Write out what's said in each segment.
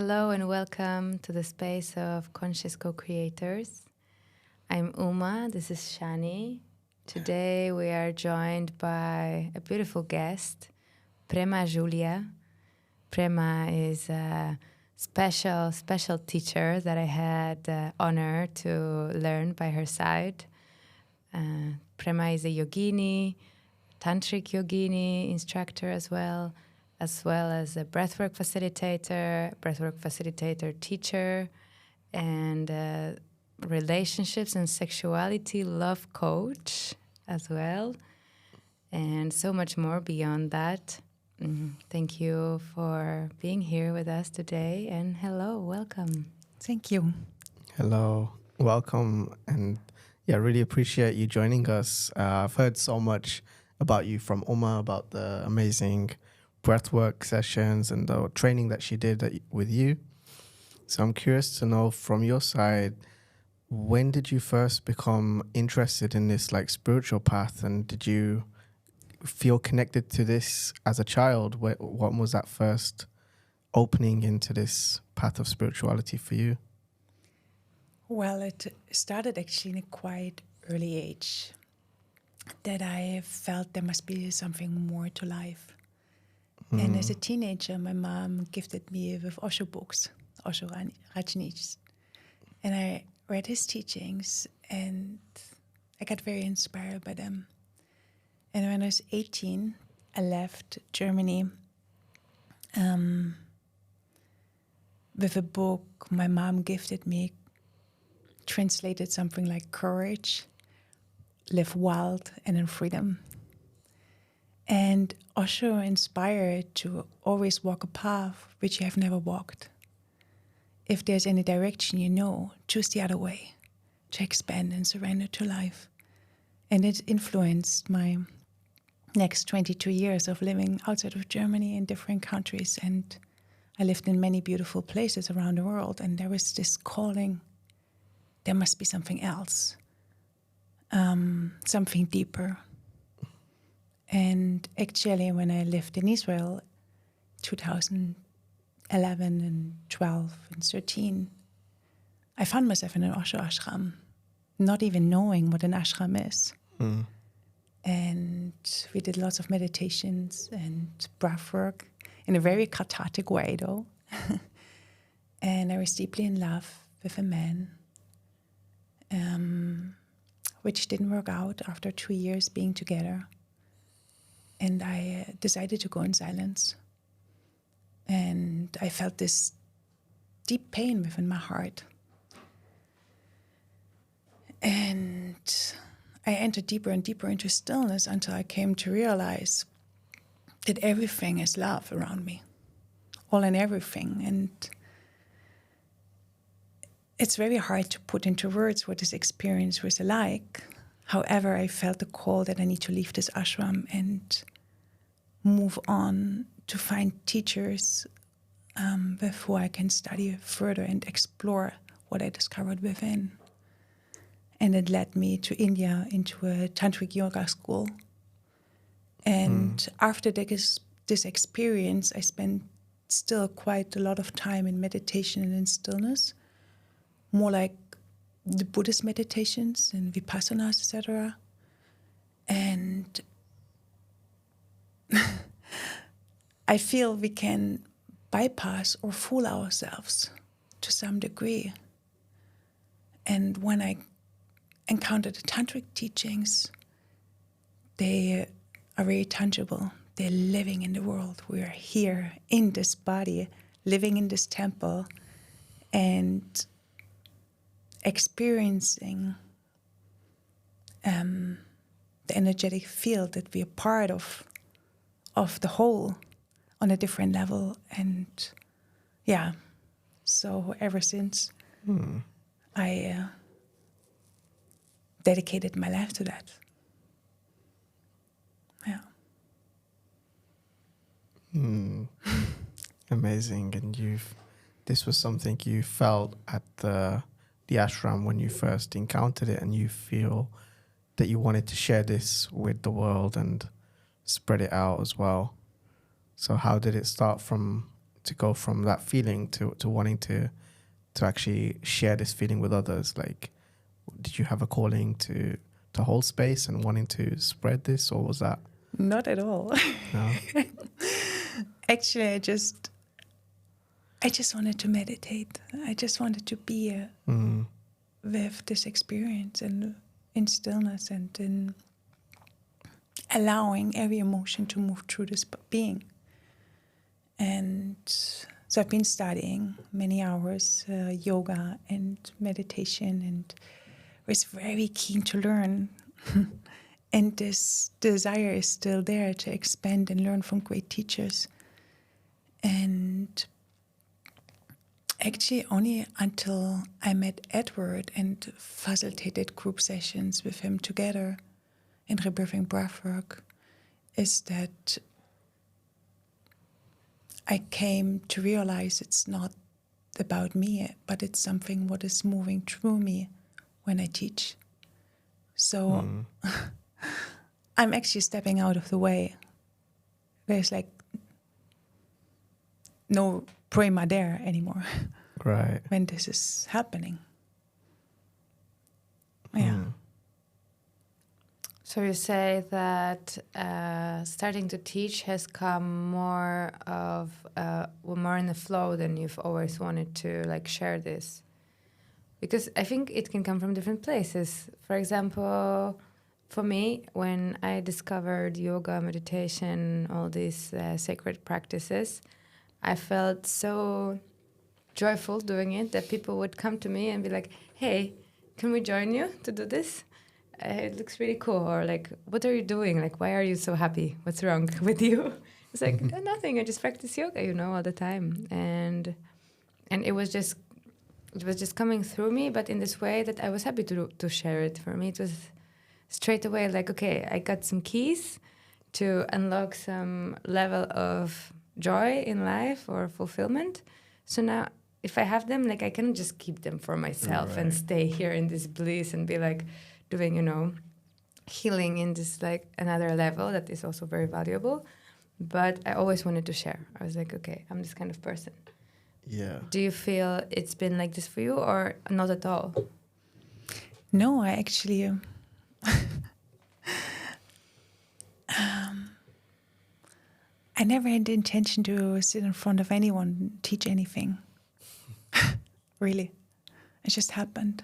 Hello and welcome to the space of Conscious CoCreators. I'm Uma, this is Shani. Today we are joined by a beautiful guest, Prema Julia. Prema is a special teacher that I had the honor to learn by her side. Prema is a yogini, tantric yogini instructor as well as a breathwork facilitator teacher, and relationships and sexuality love coach as well, and so much more beyond that. Thank you for being here with us today, and hello, welcome. Thank you. Hello, welcome, and really appreciate you joining us. I've heard so much about you from Uma, about the amazing breathwork sessions and the training that she did with you. So I'm curious to know from your side, when did you first become interested in this spiritual path, and did you feel connected to this as a child? What was that first opening into this path of spirituality for you? Well, it started actually in a quite early age that I felt there must be something more to life. And as a teenager, my mom gifted me with Osho books, Osho Rajneesh. And I read his teachings and I got very inspired by them. And when I was 18, I left Germany with a book my mom gifted me, translated something like courage, live wild and in freedom. And Osho inspired to always walk a path which you have never walked. If there's any direction you know, choose the other way to expand and surrender to life. And it influenced my next 22 years of living outside of Germany in different countries. And I lived in many beautiful places around the world. And there was this calling, there must be something else, something deeper. And actually, when I lived in Israel, 2011 and 12 and 13, I found myself in an Osho ashram, not even knowing what an ashram is. And we did lots of meditations and breathwork in a very cathartic way, though. And I was deeply in love with a man, which didn't work out after 2 years being together. And I decided to go in silence. And I felt this deep pain within my heart. And I entered deeper and deeper into stillness until I came to realize that everything is love around me, all and everything. And it's very hard to put into words what this experience was like. However, I felt the call that I need to leave this ashram and move on to find teachers with who I can study further and explore what I discovered within. And it led me to India into a tantric yoga school. And after this experience, I spent still quite a lot of time in meditation and in stillness, more like the Buddhist meditations and vipassanas, etc. And I feel we can bypass or fool ourselves to some degree. And when I encountered the tantric teachings, they are very tangible. They're living in the world. We are here in this body, living in this temple, and experiencing the energetic field that we are part of the whole on a different level. And so ever since I dedicated my life to that. Amazing. And this was something you felt at the ashram when you first encountered it, and you feel that you wanted to share this with the world and spread it out as well. So how did it start from go from that feeling to wanting to actually share this feeling with others? Like, did you have a calling to hold space and wanting to spread this, or was that? Not at all. No? Actually, I just wanted to meditate. I just wanted to be with this experience and in stillness and in allowing every emotion to move through this being. And so I've been studying many hours yoga and meditation, and was very keen to learn. And this desire is still there to expand and learn from great teachers. And actually only until I met Edward and facilitated group sessions with him together in rebirthing breathwork is that I came to realize it's not about me, but it's something what is moving through me when I teach. So I'm actually stepping out of the way. There's like no Prema there anymore. Right. When this is happening. Yeah. So you say that starting to teach has come more in the flow than you've always wanted to like share this. Because I think it can come from different places. For example, for me, when I discovered yoga, meditation, all these sacred practices, I felt so joyful doing it that people would come to me and be like, hey, can we join you to do this? It looks really cool. Or like, what are you doing? Like, why are you so happy? What's wrong with you? It's like, nothing. I just practice yoga, all the time. And it was just coming through me, but in this way that I was happy to share it. For me, it was straight away like, okay, I got some keys to unlock some level of joy in life or fulfillment. So now if I have them, like I can just keep them for myself and stay here in this bliss and be like doing, healing in this like another level that is also very valuable. But I always wanted to share. I was like, okay, I'm this kind of person. Yeah. Do you feel it's been like this for you or not at all? No, I actually... I never had the intention to sit in front of anyone, teach anything. Really. It just happened.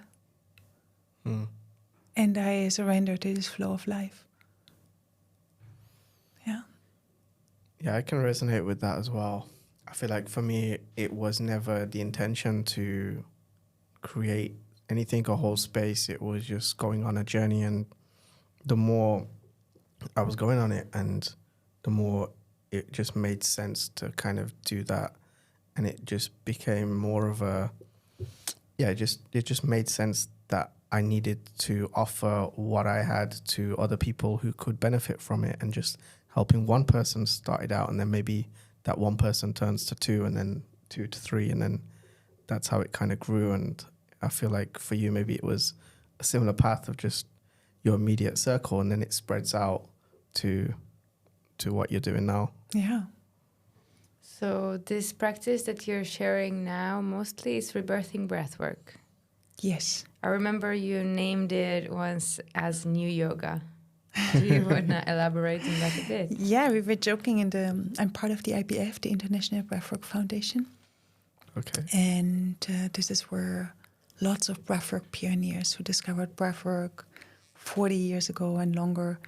And I surrendered to this flow of life. Yeah. Yeah, I can resonate with that as well. I feel like for me, it was never the intention to create anything or hold space. It was just going on a journey, and the more I was going on it, and the more it just made sense to kind of do that. And it just became more of a, it just made sense that I needed to offer what I had to other people who could benefit from it, and just helping one person started out, and then maybe that one person turns to two, and then two to three, and then that's how it kind of grew. And I feel like for you, maybe it was a similar path of just your immediate circle, and then it spreads out to what you're doing now. Yeah. So this practice that you're sharing now mostly is rebirthing breathwork. Yes. I remember you named it once as new yoga. Do you want to elaborate on that a bit? Yeah, we were joking I'm part of the IBF, the International Breathwork Foundation. Okay. And this is where lots of breathwork pioneers who discovered breathwork 40 years ago and longer,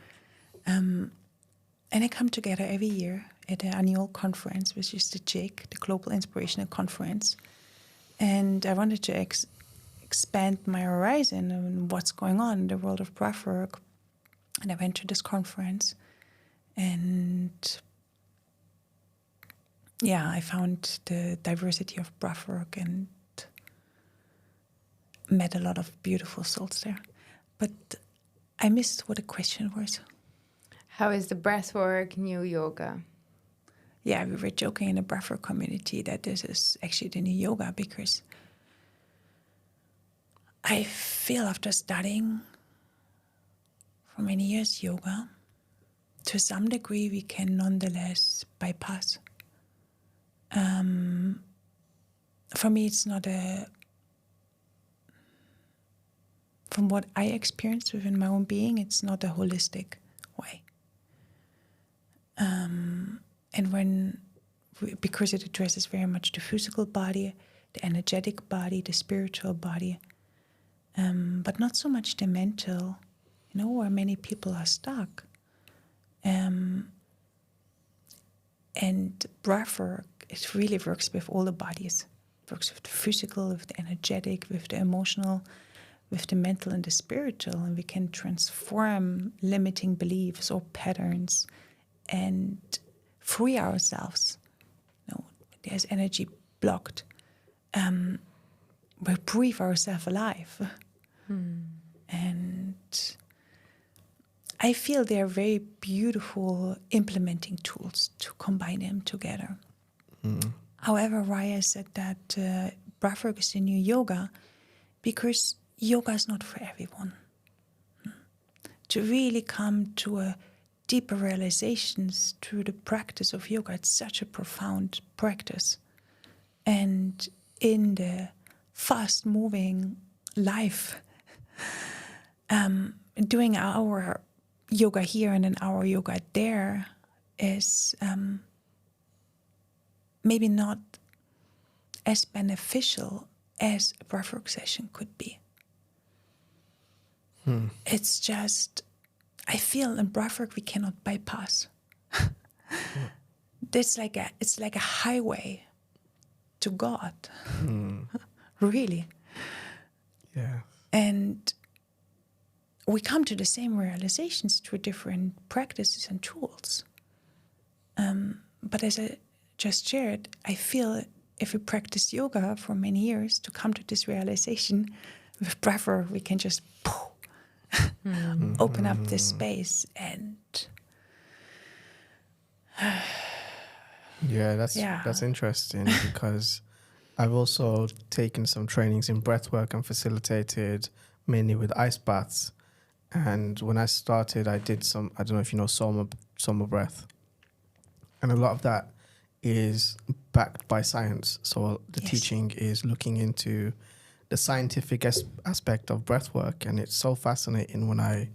and they come together every year at an annual conference, which is the JIC, the Global Inspirational Conference. And I wanted to expand my horizon on what's going on in the world of breathwork. And I went to this conference, and I found the diversity of breathwork and met a lot of beautiful souls there. But I missed what the question was. How is the breathwork new yoga? Yeah, we were joking in the breathwork community that this is actually the new yoga, because I feel after studying for many years yoga, to some degree we can nonetheless bypass For me, it's not from what I experienced within my own being, it's not a holistic way. And because it addresses very much the physical body, the energetic body, the spiritual body, but not so much the mental, where many people are stuck. And breathwork, it really works with all the bodies. It works with the physical, with the energetic, with the emotional, with the mental and the spiritual, and we can transform limiting beliefs or patterns and free ourselves. There's energy blocked. We breathe ourselves alive. And I feel they're very beautiful implementing tools to combine them together. However, Raya said that breathwork is the new yoga, because yoga is not for everyone. To really come to a deeper realizations through the practice of yoga, it's such a profound practice. And in the fast-moving life, doing our yoga here and then our yoga there is maybe not as beneficial as a breathwork session could be. It's just, I feel in breathwork we cannot bypass. It's like a highway to God, really. Yeah. And we come to the same realizations through different practices and tools. But as I just shared, I feel if we practice yoga for many years to come to this realization, with breathwork we can just open up this space and that's interesting because I've also taken some trainings in breathwork and facilitated mainly with ice baths. And when I started, I did some, I don't know if you know Soma breath. And a lot of that is backed by science. So the teaching is looking into the scientific aspect of breathwork. And it's so fascinating when I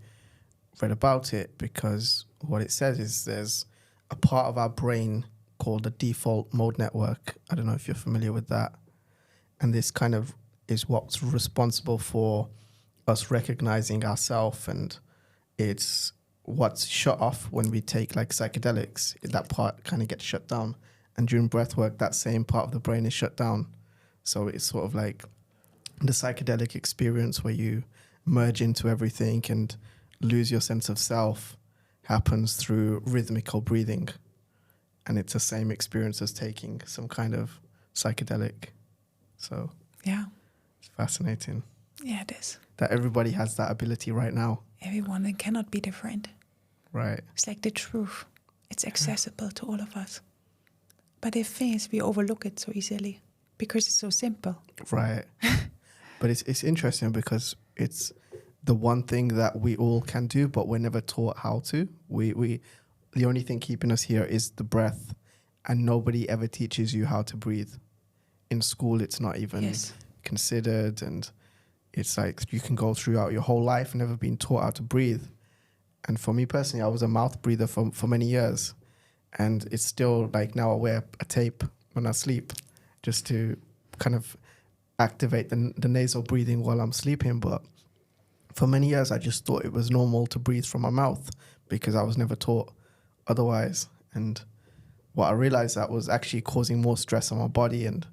read about it, because what it says is there's a part of our brain called the default mode network. I don't know if you're familiar with that. And this kind of is what's responsible for us recognizing ourselves, and it's what's shut off when we take like psychedelics. That part kind of gets shut down, and during breath work that same part of the brain is shut down. So it's sort of like the psychedelic experience where you merge into everything and lose your sense of self happens through rhythmical breathing, and it's the same experience as taking some kind of psychedelic. So it's fascinating. Yeah, it is. That everybody has that ability right now. Everyone, and cannot be different. Right. It's like the truth. It's accessible to all of us. But the thing is, we overlook it so easily because it's so simple. Right. But it's interesting because it's the one thing that we all can do, but we're never taught how to. We the only thing keeping us here is the breath, and nobody ever teaches you how to breathe. In school, it's not even considered, and it's like you can go throughout your whole life never being taught how to breathe. And for me personally, I was a mouth breather for many years, and it's still like now I wear a tape when I sleep just to kind of activate the nasal breathing while I'm sleeping. But for many years, I just thought it was normal to breathe from my mouth because I was never taught otherwise. And what I realized, that was actually causing more stress on my body and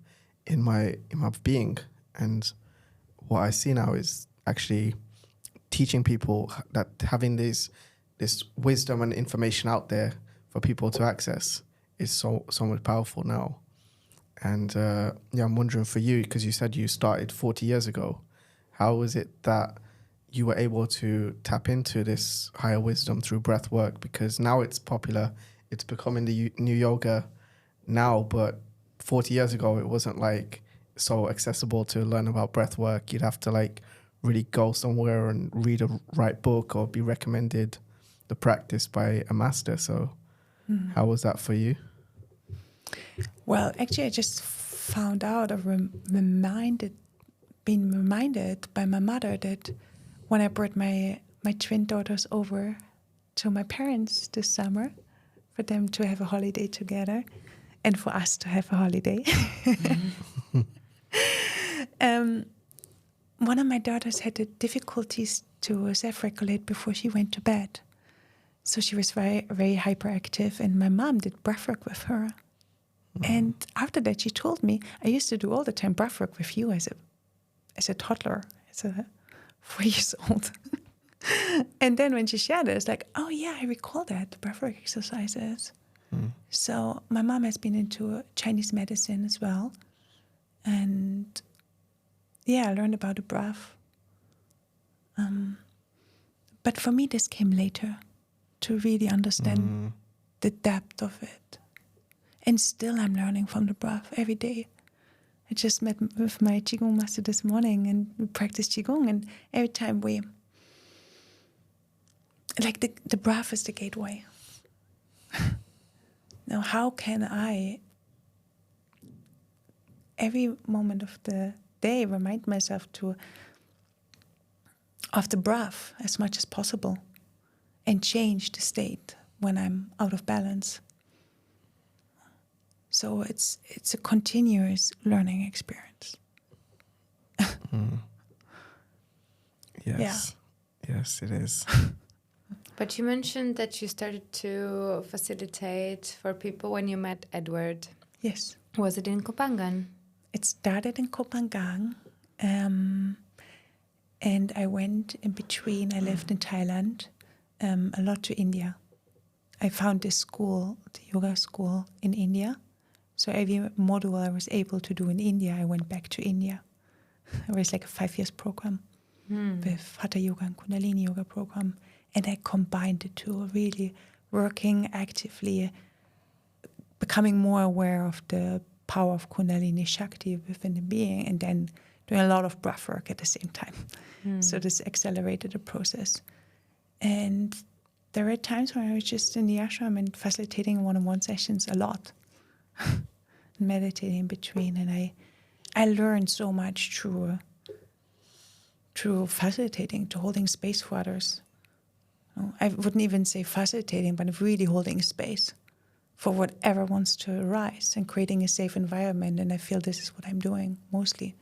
in my being. And what I see now is actually teaching people that having this wisdom and information out there for people to access is so much powerful now. And I'm wondering for you, because you said you started 40 years ago, how was it that you were able to tap into this higher wisdom through breath work? Because now it's popular, it's becoming the new yoga now, but 40 years ago it wasn't like so accessible to learn about breath work. You'd have to like really go somewhere and read a right book or be recommended the practice by a master. So how was that for you? Well, actually, I just found out or been reminded by my mother that when I brought my twin daughters over to my parents this summer, for them to have a holiday together and for us to have a holiday. One of my daughters had the difficulties to self-regulate before she went to bed. So she was very, very hyperactive, and my mom did breathwork with her. And after that, she told me, I used to do all the time breathwork with you as a toddler, as a 4 years old. And then when she shared it, it's like, oh yeah, I recall that, the breathwork exercises. So my mom has been into Chinese medicine as well. And yeah, I learned about the breath. But for me, this came later, to really understand the depth of it. And still I'm learning from the breath every day. I just met with my Qigong master this morning and we practiced Qigong, and every time the breath is the gateway. Now, how can I, every moment of the day, remind myself of the breath as much as possible and change the state when I'm out of balance? So it's a continuous learning experience. Yes. Yes, it is. But you mentioned that you started to facilitate for people when you met Edward. Yes. Was it in Kopangan? It started in Kopangan, and I went in between. I lived in Thailand, a lot to India. I found this school, the yoga school in India. So every module I was able to do in India, I went back to India. It was like a 5 years program with Hatha Yoga and Kundalini Yoga program. And I combined the two, really working actively, becoming more aware of the power of Kundalini Shakti within the being, and then doing a lot of breath work at the same time. So this accelerated the process. And there were times when I was just in the ashram and facilitating one-on-one sessions a lot, meditating in between. And I learned so much through facilitating, to holding space for others. I wouldn't even say facilitating, but really holding space for whatever wants to arise and creating a safe environment. And I feel this is what I'm doing mostly.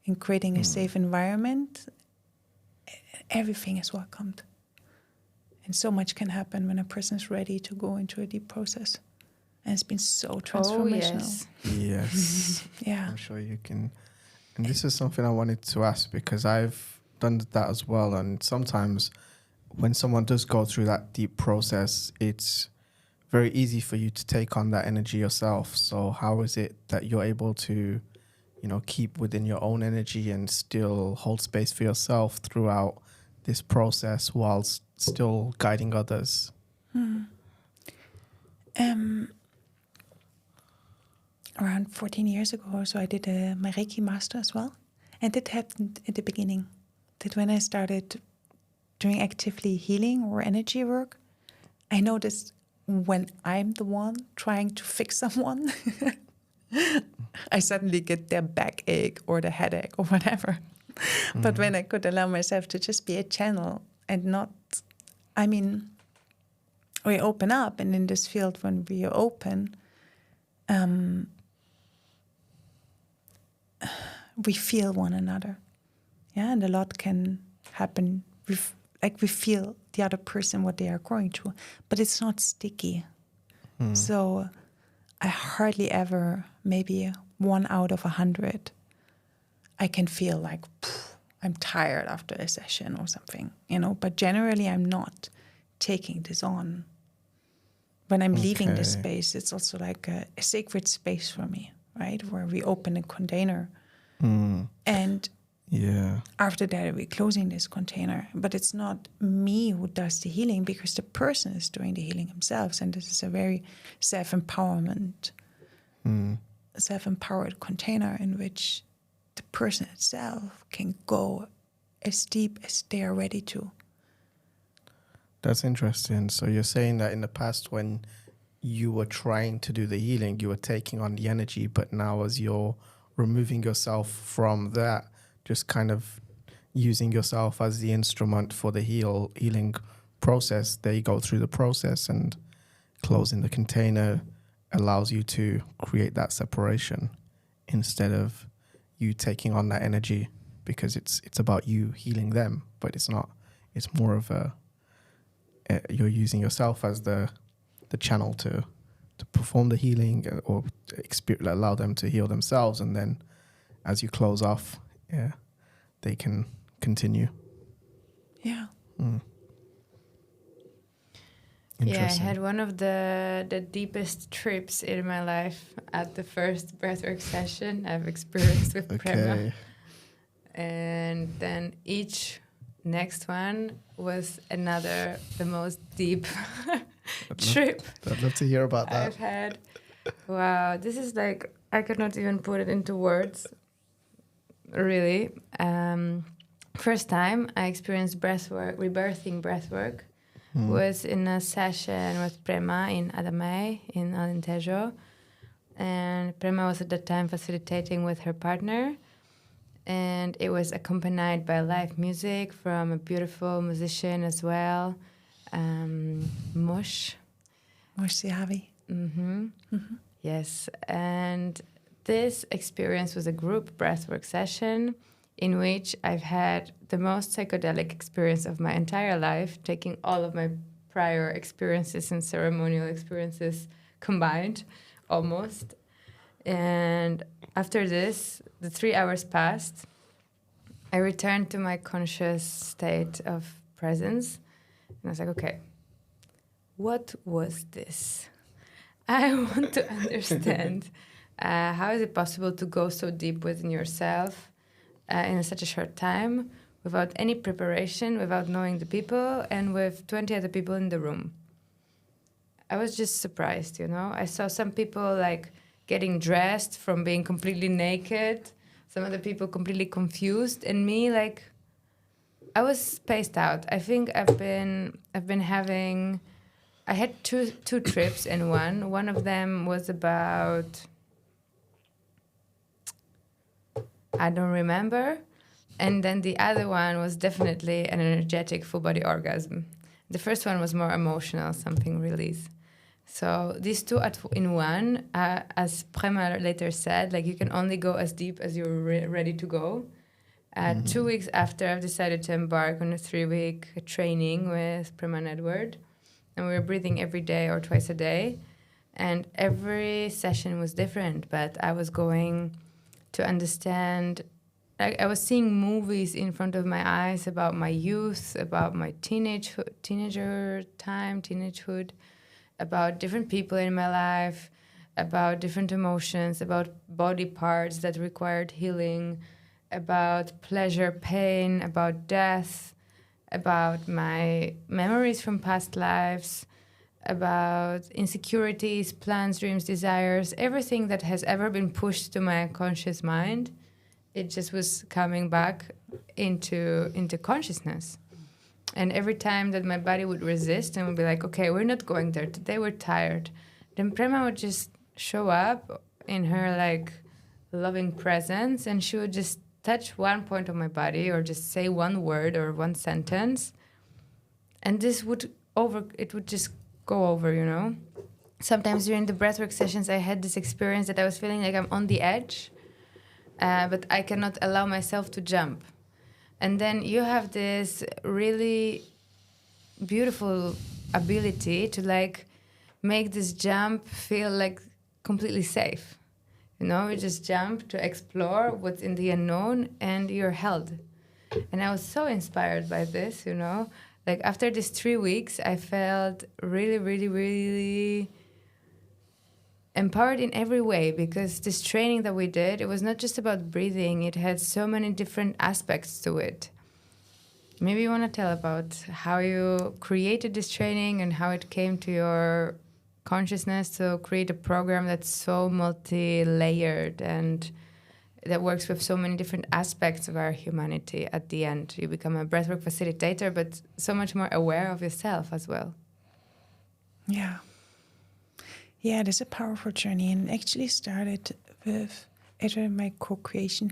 In creating a safe environment, everything is welcomed. And so much can happen when a person is ready to go into a deep process. And it's been so transformational. Oh, yes. Yes. Yeah. I'm sure you can. And this is something I wanted to ask, because I've done that as well. And sometimes when someone does go through that deep process, it's very easy for you to take on that energy yourself. So how is it that you're able to, keep within your own energy and still hold space for yourself throughout this process whilst still guiding others? Around 14 years ago or so, I did my Reiki master as well. And it happened at the beginning, that when I started doing actively healing or energy work, I noticed when I'm the one trying to fix someone, I suddenly get their backache or the headache or whatever. But when I could allow myself to just be a channel and not, we open up, and in this field, when we are open, we feel one another. Yeah, and a lot can happen. We feel the other person, what they are going through, but it's not sticky. So I hardly ever, maybe 1 out of 100, I can feel like I'm tired after a session or something, but generally I'm not taking this on. When I'm leaving this space, it's also like a sacred space for me, right? Where we open a container. And after that, we're closing this container. But it's not me who does the healing, because the person is doing the healing themselves. And this is a very self-empowered container in which the person itself can go as deep as they are ready to. That's interesting. So you're saying that in the past, when you were trying to do the healing, you were taking on the energy, but now as you're removing yourself from that, just kind of using yourself as the instrument for the healing process, there you go through the process, and closing the container allows you to create that separation instead of you taking on that energy, because it's about you healing them, but it's not. It's more of you're using yourself as the channel to perform the healing or allow them to heal themselves, and then as you close off, they can continue. Yeah. Yeah, I had one of the deepest trips in my life at the first breathwork session I've experienced with Prema. And then each next one was the most deep trip I'd love to hear about that. I've had. Wow, this is like, I could not even put it into words, really. First time I experienced breathwork, rebirthing breathwork, was in a session with Prema in Adamay in Alentejo. And Prema was at that time facilitating with her partner. And it was accompanied by live music from a beautiful musician as well, Mush. Mush Sihavi. Yes, and this experience was a group breathwork session in which I've had the most psychedelic experience of my entire life, taking all of my prior experiences and ceremonial experiences combined, almost. And after this, the 3 hours passed. I returned to my conscious state of presence. And I was like, okay, what was this? I want to understand how is it possible to go so deep within yourself in such a short time without any preparation, without knowing the people, and with 20 other people in the room. I was just surprised, you know. I saw some people like getting dressed from being completely naked, some other people completely confused, and me like I was spaced out. I think I've been having, I had two trips in one. One of them was about, I don't remember. And then the other one was definitely an energetic full body orgasm. The first one was more emotional, something release. So these two in one, as Prema later said, like you can only go as deep as you're ready to go. 2 weeks after, I've decided to embark on a 3-week training with Prema Network. And we were breathing every day or twice a day. And every session was different, but I was going to understand. I was seeing movies in front of my eyes about my youth, about my teenager time, teenagehood, about different people in my life, about different emotions, about body parts that required healing, about pleasure, pain, about death, about my memories from past lives, about insecurities, plans, dreams, desires, everything that has ever been pushed to my conscious mind. It just was coming back into consciousness. And every time that my body would resist and would be like, okay, we're not going there today, we're tired, then Prema would just show up in her like loving presence, and she would just touch one point of my body or just say one word or one sentence, and this would just go over, you know. Sometimes during the breathwork sessions, I had this experience that I was feeling like I'm on the edge, but I cannot allow myself to jump. And then you have this really beautiful ability to like make this jump feel like completely safe. You know, you just jump to explore what's in the unknown and you're held. And I was so inspired by this, you know. Like after these 3 weeks, I felt really, really, really empowered in every way, because this training that we did, it was not just about breathing. It had so many different aspects to it. Maybe you want to tell about how you created this training and how it came to your consciousness to create a program that's so multi-layered and that works with so many different aspects of our humanity. At the end, you become a breathwork facilitator, but so much more aware of yourself as well. Yeah. Yeah, it is a powerful journey, and actually started with Edward, my co-creation.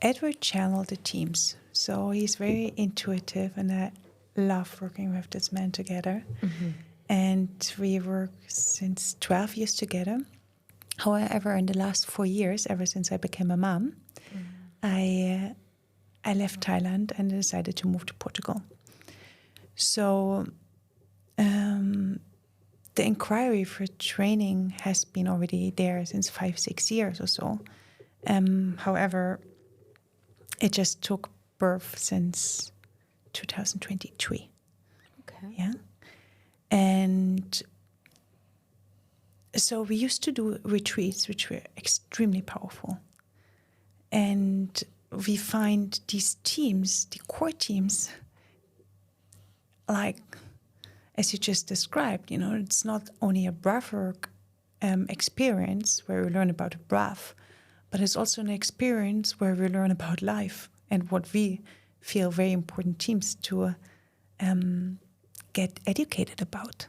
Edward channeled the teams, so he's very intuitive, and I love working with this man together. Mm-hmm. And we work since 12 years together. However, in the last 4 years, ever since I became a mom, I left Thailand and decided to move to Portugal. So the inquiry for training has been already there since 5-6 years or so. However, it just took birth since 2023. Okay. Yeah. And so we used to do retreats, which were extremely powerful. And we find these teams, the core teams, like, as you just described, it's not only a breathwork experience where we learn about a breath, but it's also an experience where we learn about life and what we feel very important themes to get educated about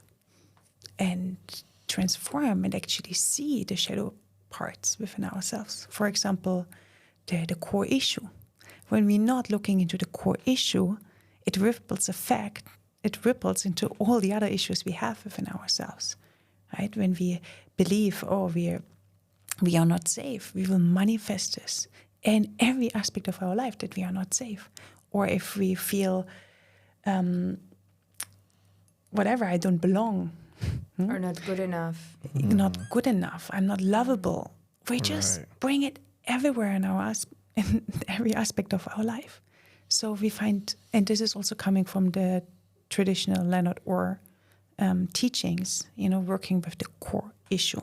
and transform and actually see the shadow parts within ourselves. For example, the core issue. When we're not looking into the core issue, it ripples into all the other issues we have within ourselves, right? When we believe, we are not safe, we will manifest this in every aspect of our life that we are not safe. Or if we feel, whatever, I don't belong. Or not good enough. Not good enough, I'm not lovable. We just bring it everywhere in in every aspect of our life. So we find, and this is also coming from the traditional Leonard Orr teachings, working with the core issue.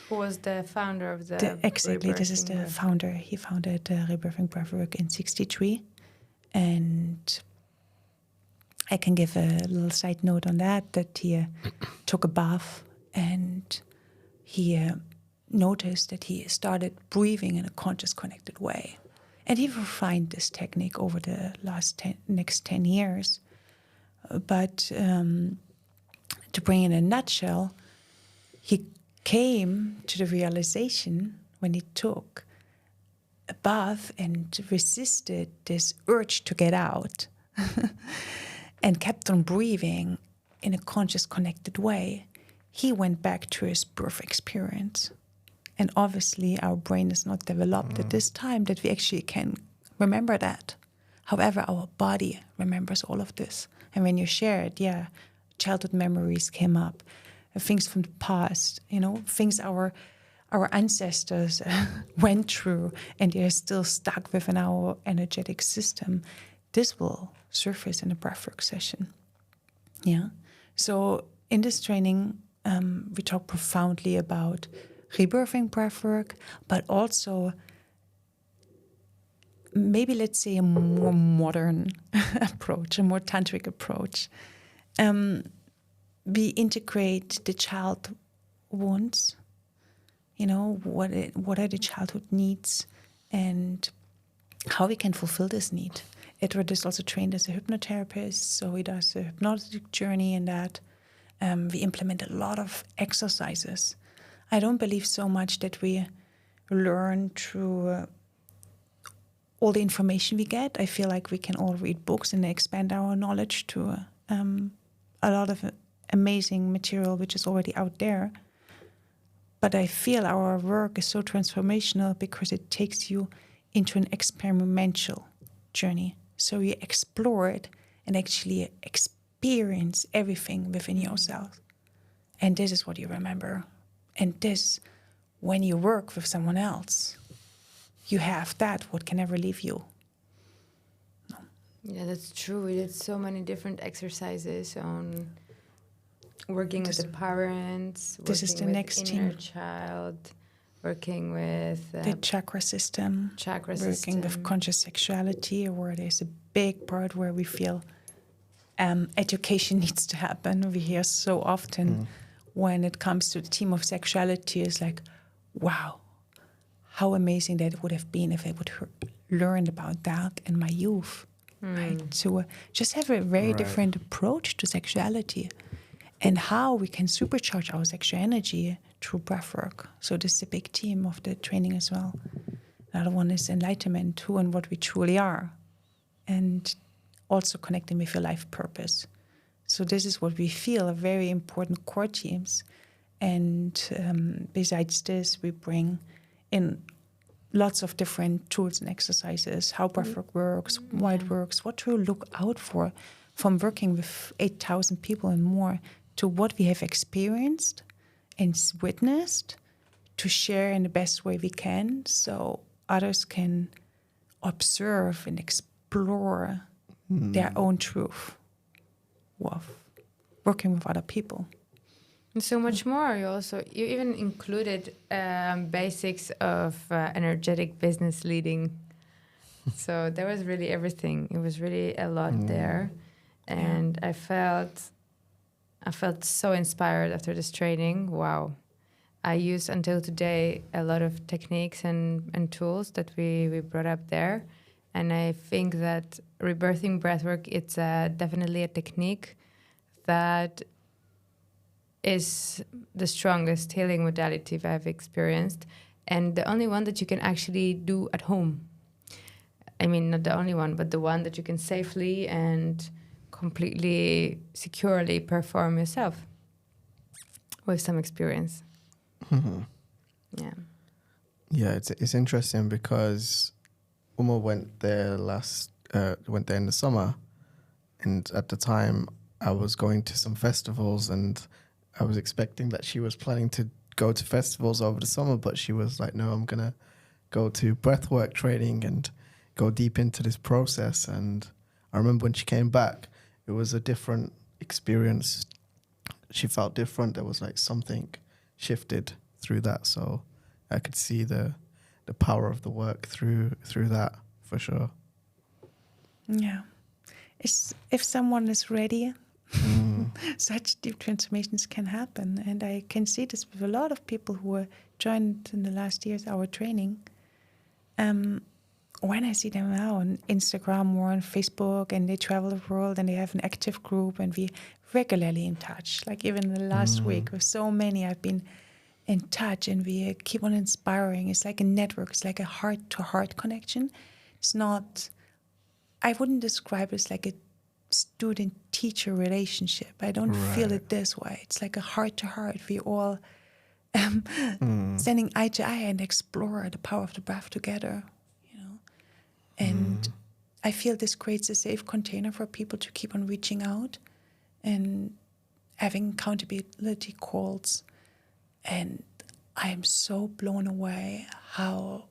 Who was the founder of the exactly, this is the founder. He founded Rebirthing Breathwork in 1963. And I can give a little side note on that he took a bath and he noticed that he started breathing in a conscious, connected way. And he refined this technique over the next 10 years. But to bring in a nutshell, he came to the realization when he took a bath and resisted this urge to get out and kept on breathing in a conscious, connected way, he went back to his birth experience. And obviously our brain is not developed at this time that we actually can remember that. However, our body remembers all of this. And when you share it, childhood memories came up, things from the past, things our ancestors went through and they're still stuck within our energetic system. This will surface in a breathwork session. Yeah. So in this training, we talk profoundly about rebirthing breathwork, but also maybe, let's say, a more modern approach, a more tantric approach. We integrate the child wounds, what are the childhood needs and how we can fulfill this need. Edward is also trained as a hypnotherapist, so he does a hypnotic journey in that. We implement a lot of exercises. I don't believe so much that we learn through all the information we get. I feel like we can all read books and expand our knowledge to a lot of amazing material which is already out there. But I feel our work is so transformational because it takes you into an experimental journey. So you explore it and actually experience everything within yourself. And this is what you remember. And this, when you work with someone else, you have that, what can never leave you. No. Yeah, that's true. We did so many different exercises on working with the parents, this is the next inner team. child, working with the chakra system, working with conscious sexuality, where there's a big part where we feel education needs to happen. We hear so often when it comes to the theme of sexuality, it's like, wow, how amazing that would have been if I would learn about that in my youth, right? So just have a very different approach to sexuality. and how we can supercharge our sexual energy through breathwork. So this is a big theme of the training as well. Another one is enlightenment, who and what we truly are, and also connecting with your life purpose. So this is what we feel are very important core themes. And besides this, we bring in lots of different tools and exercises, how breathwork works, why it works, what to look out for, from working with 8,000 people and more to what we have experienced and witnessed, to share in the best way we can so others can observe and explore their own truth of working with other people. And so much more. You even included basics of energetic business leading. So there was really everything. It was really a lot there. And I felt so inspired after this training. Wow. I use until today a lot of techniques and tools that we brought up there. And I think that rebirthing breathwork, it's definitely a technique that is the strongest healing modality I've experienced, and the only one that you can actually do at home. I mean, not the only one, but the one that you can safely and completely securely perform yourself with some experience. Yeah. Yeah, it's interesting because Uma went there in the summer, and at the time I was going to some festivals, and I was expecting that she was planning to go to festivals over the summer, but she was like, no, I'm going to go to breathwork training and go deep into this process. And I remember when she came back, it was a different experience. She felt different. There was like something shifted through that. So I could see the power of the work through that for sure. Yeah. If someone is ready, such deep transformations can happen. And I can see this with a lot of people who were joined in the last years our training. When I see them now on Instagram or on Facebook, and they travel the world and they have an active group, and we regularly in touch. Like even the last week with so many I've been in touch, and we keep on inspiring. It's like a network. It's like a heart-to-heart connection. It's not, I wouldn't describe it as like a student-teacher relationship. I don't feel it this way. It's like a heart-to-heart. We all standing eye to eye and explore the power of the breath together, you know. And I feel this creates a safe container for people to keep on reaching out and having accountability calls. And I am so blown away how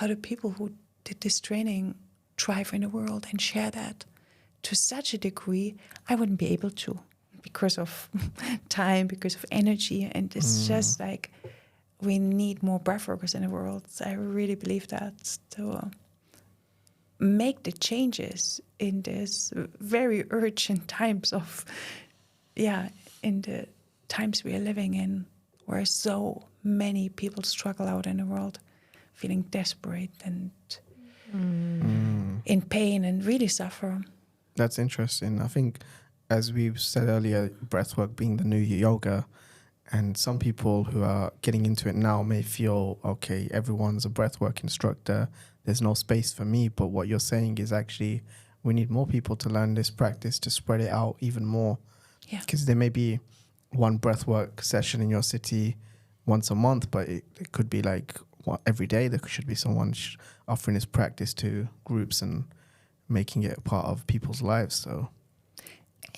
the people who did this training thrive in the world and share that to such a degree I wouldn't be able to, because of time, because of energy. And it's just like we need more breathworkers in the world. I really believe that, to make the changes in this very urgent times of, in the times we are living in, where so many people struggle out in the world, feeling desperate and in pain and really suffer. That's interesting. I think, as we've said earlier, breathwork being the new yoga, and some people who are getting into it now may feel, okay, everyone's a breathwork instructor, there's no space for me. But what you're saying is actually we need more people to learn this practice, to spread it out even more. Yeah. Because there may be one breathwork session in your city once a month, but it could be like every day there should be someone offering this practice to groups and making it a part of people's lives. So,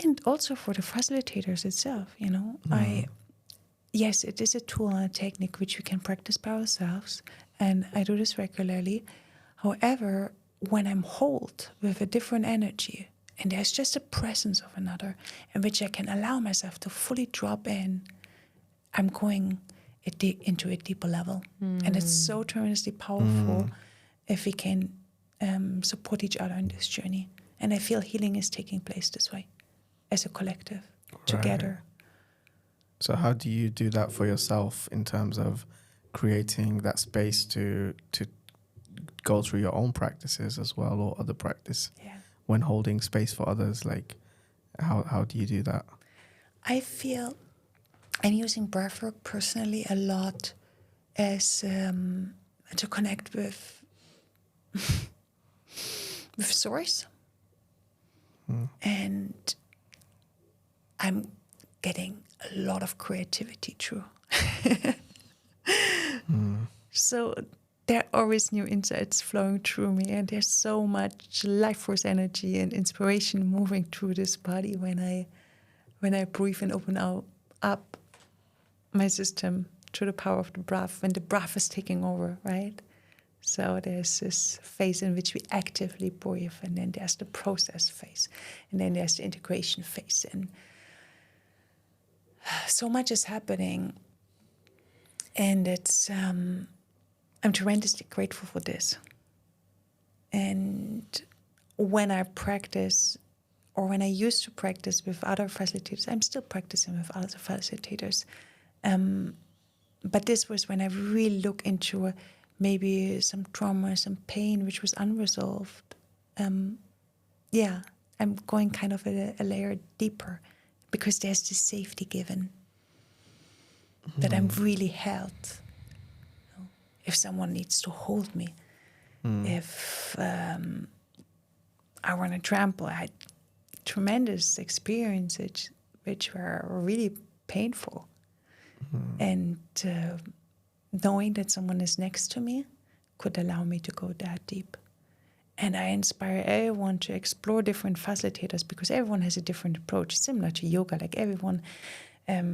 and also for the facilitators itself, you know, yes, it is a tool and a technique which we can practice by ourselves, and I do this regularly. However, when I'm held with a different energy, and there's just a presence of another in which I can allow myself to fully drop in, I'm going into a deeper level. And it's so tremendously powerful if we can support each other in this journey. And I feel healing is taking place this way, as a collective, together. So how do you do that for yourself in terms of creating that space to go through your own practices as well, or other practice? Yeah. When holding space for others, like How do you do that? I feel I'm using breathwork personally a lot as to connect with source, and I'm getting a lot of creativity through. So there are always new insights flowing through me, and there's so much life force energy and inspiration moving through this body when I breathe and open up my system through the power of the breath, when the breath is taking over, right? So there's this phase in which we actively breathe, and then there's the process phase, and then there's the integration phase, and so much is happening, and it's I'm tremendously grateful for this. And when I practice, or when I used to practice with other facilitators, I'm still practicing with other facilitators, but this was when I really look into maybe some trauma, some pain which was unresolved. I'm going kind of a layer deeper, because there's this safety given that I'm really held. If someone needs to hold me, if I want to trample, I had tremendous experiences which were really painful. And knowing that someone is next to me could allow me to go that deep. And I inspire everyone to explore different facilitators, because everyone has a different approach, similar to yoga. Like everyone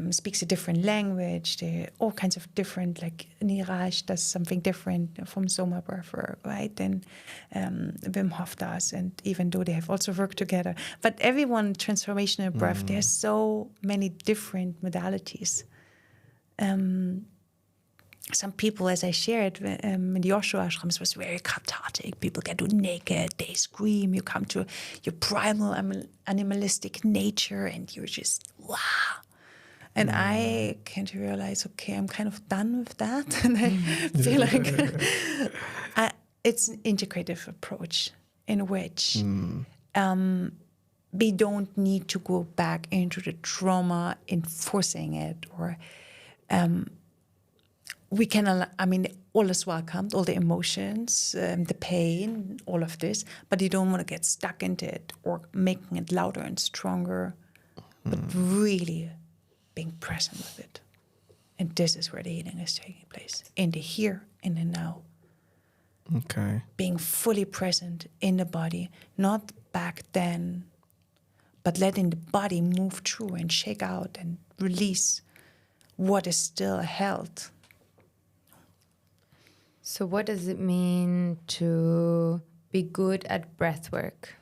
speaks a different language. There are all kinds of different, like Niraj does something different from Soma Breathwork, right? And Wim Hof does, and even though they have also worked together. But everyone, transformational breath, there's so many different modalities. Some people, as I shared, in the Osho ashrams, was very cathartic. People get naked, they scream, you come to your primal animalistic nature, and you're just, wow. And I came to realize, okay, I'm kind of done with that. And I feel like it's an integrative approach in which we don't need to go back into the trauma, enforcing it, or we can, all is welcomed, all the emotions, the pain, all of this, but you don't want to get stuck into it or making it louder and stronger, but really being present with it. And this is where the healing is taking place, in the here, in the now. Okay. Being fully present in the body, not back then, but letting the body move through and shake out and release what is still held. So what does it mean to be good at breathwork?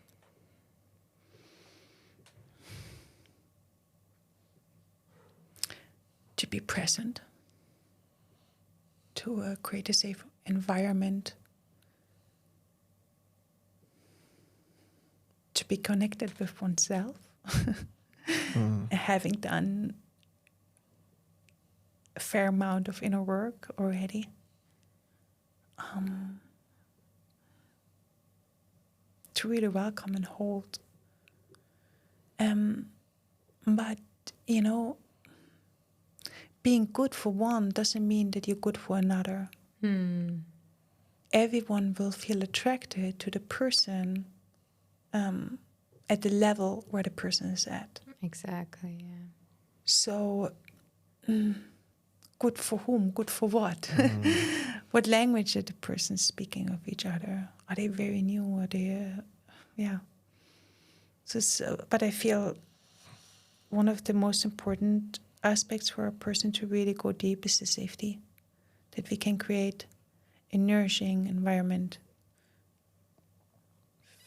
To be present, to create a safe environment, to be connected with oneself, having done a fair amount of inner work already. To really welcome and hold. But, being good for one doesn't mean that you're good for another. Everyone will feel attracted to the person at the level where the person is at. Exactly, yeah. So, good for whom? Good for what? What language are the persons speaking of each other? Are they very new? Are they, but I feel one of the most important aspects for a person to really go deep is the safety. That we can create a nourishing environment.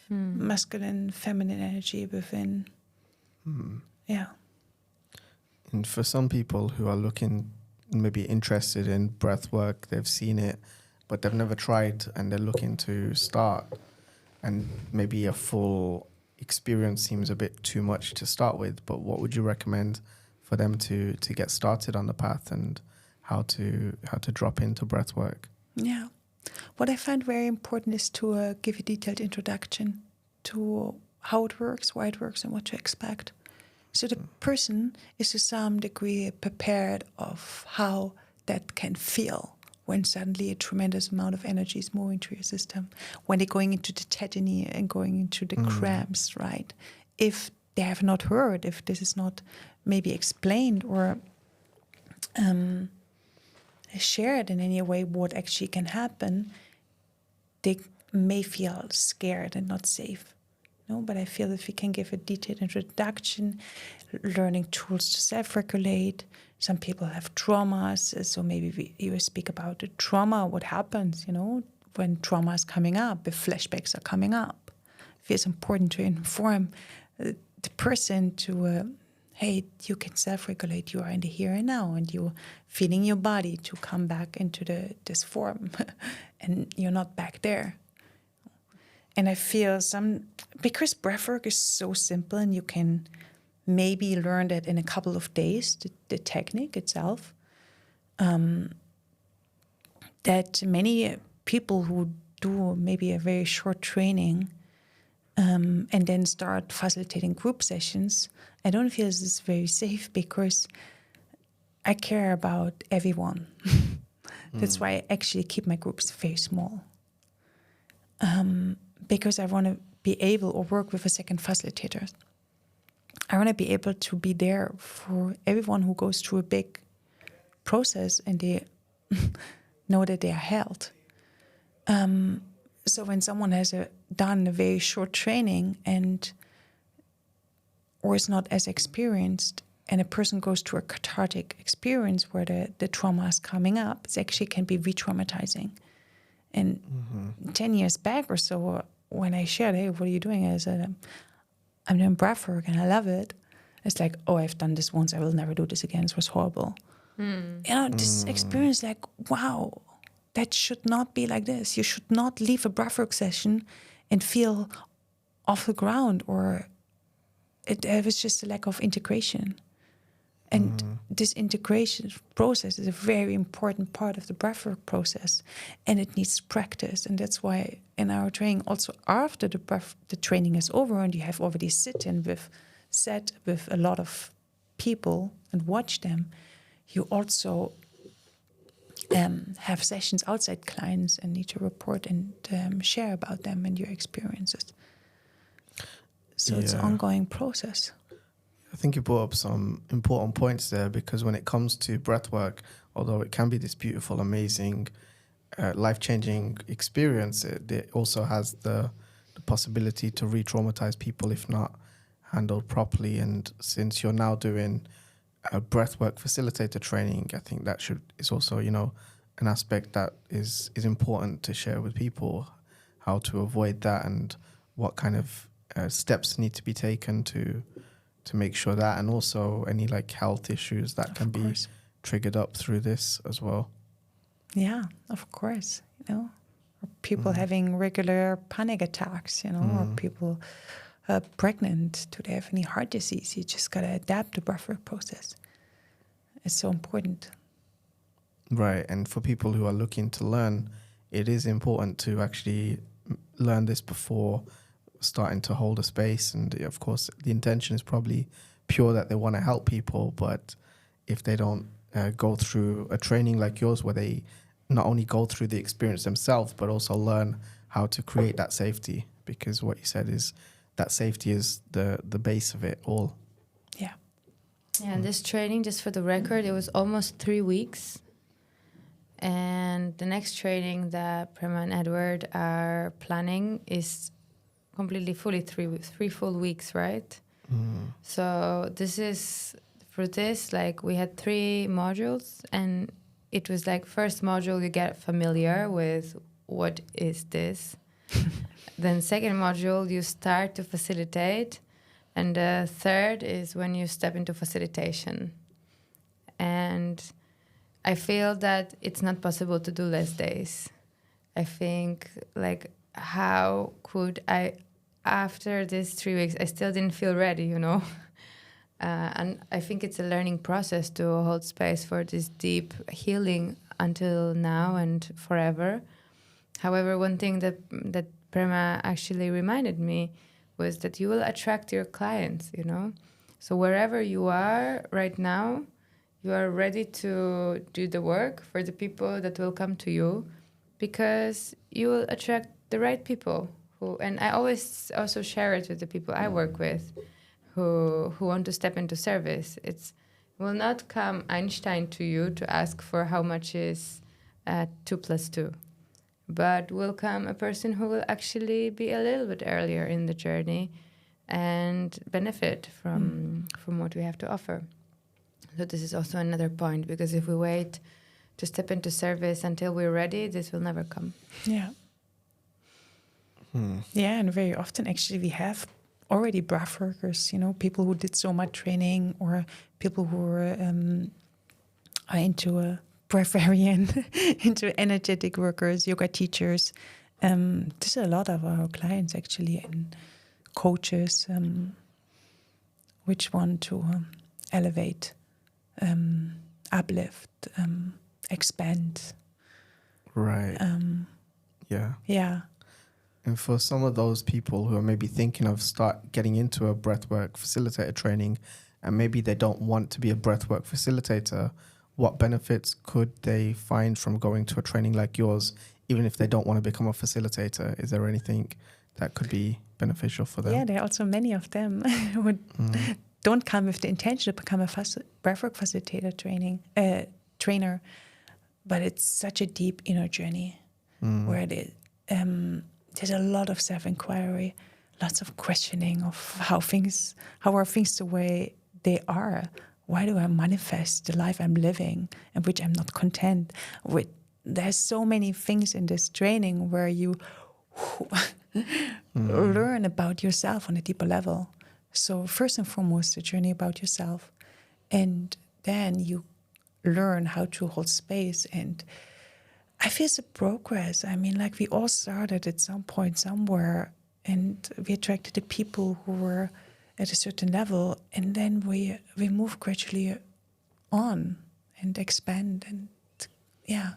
Masculine, feminine energy within. Yeah. And for some people who are looking, maybe interested in breath work, they've seen it, but they've never tried, and they're looking to start, and maybe a full experience seems a bit too much to start with, but what would you recommend for them to get started on the path, and how to drop into breath work? Yeah. What I find very important is to give a detailed introduction to how it works, why it works, and what to expect. So the person is to some degree prepared of how that can feel when suddenly a tremendous amount of energy is moving through your system, when they're going into the tetany and going into the cramps, right? If they have not heard, if this is not maybe explained or shared in any way what actually can happen, they may feel scared and not safe. No, but I feel if we can give a detailed introduction, learning tools to self-regulate. Some people have traumas, so maybe you speak about the trauma, what happens, when trauma is coming up, if flashbacks are coming up. I feel it's important to inform the person to, hey, you can self-regulate, you are in the here and now, and you're feeling your body to come back into this form, and you're not back there. And I feel because breathwork is so simple and you can maybe learn that in a couple of days, the technique itself, that many people who do maybe a very short training and then start facilitating group sessions, I don't feel this is very safe because I care about everyone. That's why I actually keep my groups very small. Because I want to be able or work with a second facilitator. I want to be able to be there for everyone who goes through a big process and they know that they are held. So when someone has done a very short training or is not as experienced, and a person goes through a cathartic experience where the trauma is coming up, it actually can be re-traumatizing. And 10 years back or so, when I shared, hey, what are you doing? I said, I'm doing breathwork and I love it. It's like, oh, I've done this once. I will never do this again. It was horrible. This experience, like, wow, that should not be like this. You should not leave a breathwork session and feel off the ground, or it was just a lack of integration. And this integration process is a very important part of the breathwork process, and it needs practice. And that's why in our training, also after the training is over and you have already sat with a lot of people and watch them, you also have sessions outside clients and need to report and share about them and your experiences. So it's an ongoing process. I think you brought up some important points there, because when it comes to breathwork, although it can be this beautiful, amazing, life-changing experience, it also has the possibility to re-traumatize people if not handled properly. And since you're now doing a breathwork facilitator training, I think that is also, an aspect that is important to share with people, how to avoid that and what kind of steps need to be taken to make sure that, and also any health issues that can be triggered up through this as well. Yeah, of course. Or people having regular panic attacks, or people pregnant. Do they have any heart disease? You just gotta adapt the breathwork process. It's so important. Right, and for people who are looking to learn, it is important to actually learn this before starting to hold a space. And of course the intention is probably pure that they want to help people, but if they don't go through a training like yours where they not only go through the experience themselves but also learn how to create that safety, because what you said is that safety is the base of it all. And this training, just for the record, it was almost 3 weeks, and the next training that Prema and Edward are planning is completely fully 3 full weeks, right? So this is, for this, we had 3 modules, and it was first module you get familiar with what is this. Then second module you start to facilitate, and the third is when you step into facilitation. And I feel that it's not possible to do less days. I think how could I, after these 3 weeks, I still didn't feel ready, and I think it's a learning process to hold space for this deep healing until now and forever. However, one thing that Prema actually reminded me was that you will attract your clients, So wherever you are right now, you are ready to do the work for the people that will come to you, because you will attract the right people. And I always also share it with the people I work with who want to step into service. It will not come Einstein to you to ask for how much is 2 + 2. But will come a person who will actually be a little bit earlier in the journey and benefit from what we have to offer. So this is also another point, because if we wait to step into service until we're ready, this will never come. Yeah. Yeah, and very often actually we have already breath workers, people who did so much training, or people who are into a breatharian, into energetic workers, yoga teachers. There's a lot of our clients actually, and coaches, which want to elevate, uplift, expand. Right. Yeah. Yeah. And for some of those people who are maybe thinking of getting into a breathwork facilitator training, and maybe they don't want to be a breathwork facilitator, what benefits could they find from going to a training like yours, even if they don't want to become a facilitator? Is there anything that could be beneficial for them? Yeah, there are also many of them who don't come with the intention to become a breathwork facilitator trainer, but it's such a deep inner journey where there's a lot of self-inquiry, lots of questioning of how are things the way they are. Why do I manifest the life I'm living and which I'm not content with? There's so many things in this training where you learn about yourself on a deeper level. So first and foremost, the journey about yourself. And then you learn how to hold space. And I feel the progress. I mean, like we all started at some point somewhere, and we attracted the people who were at a certain level, and then we move gradually on and expand, and yeah.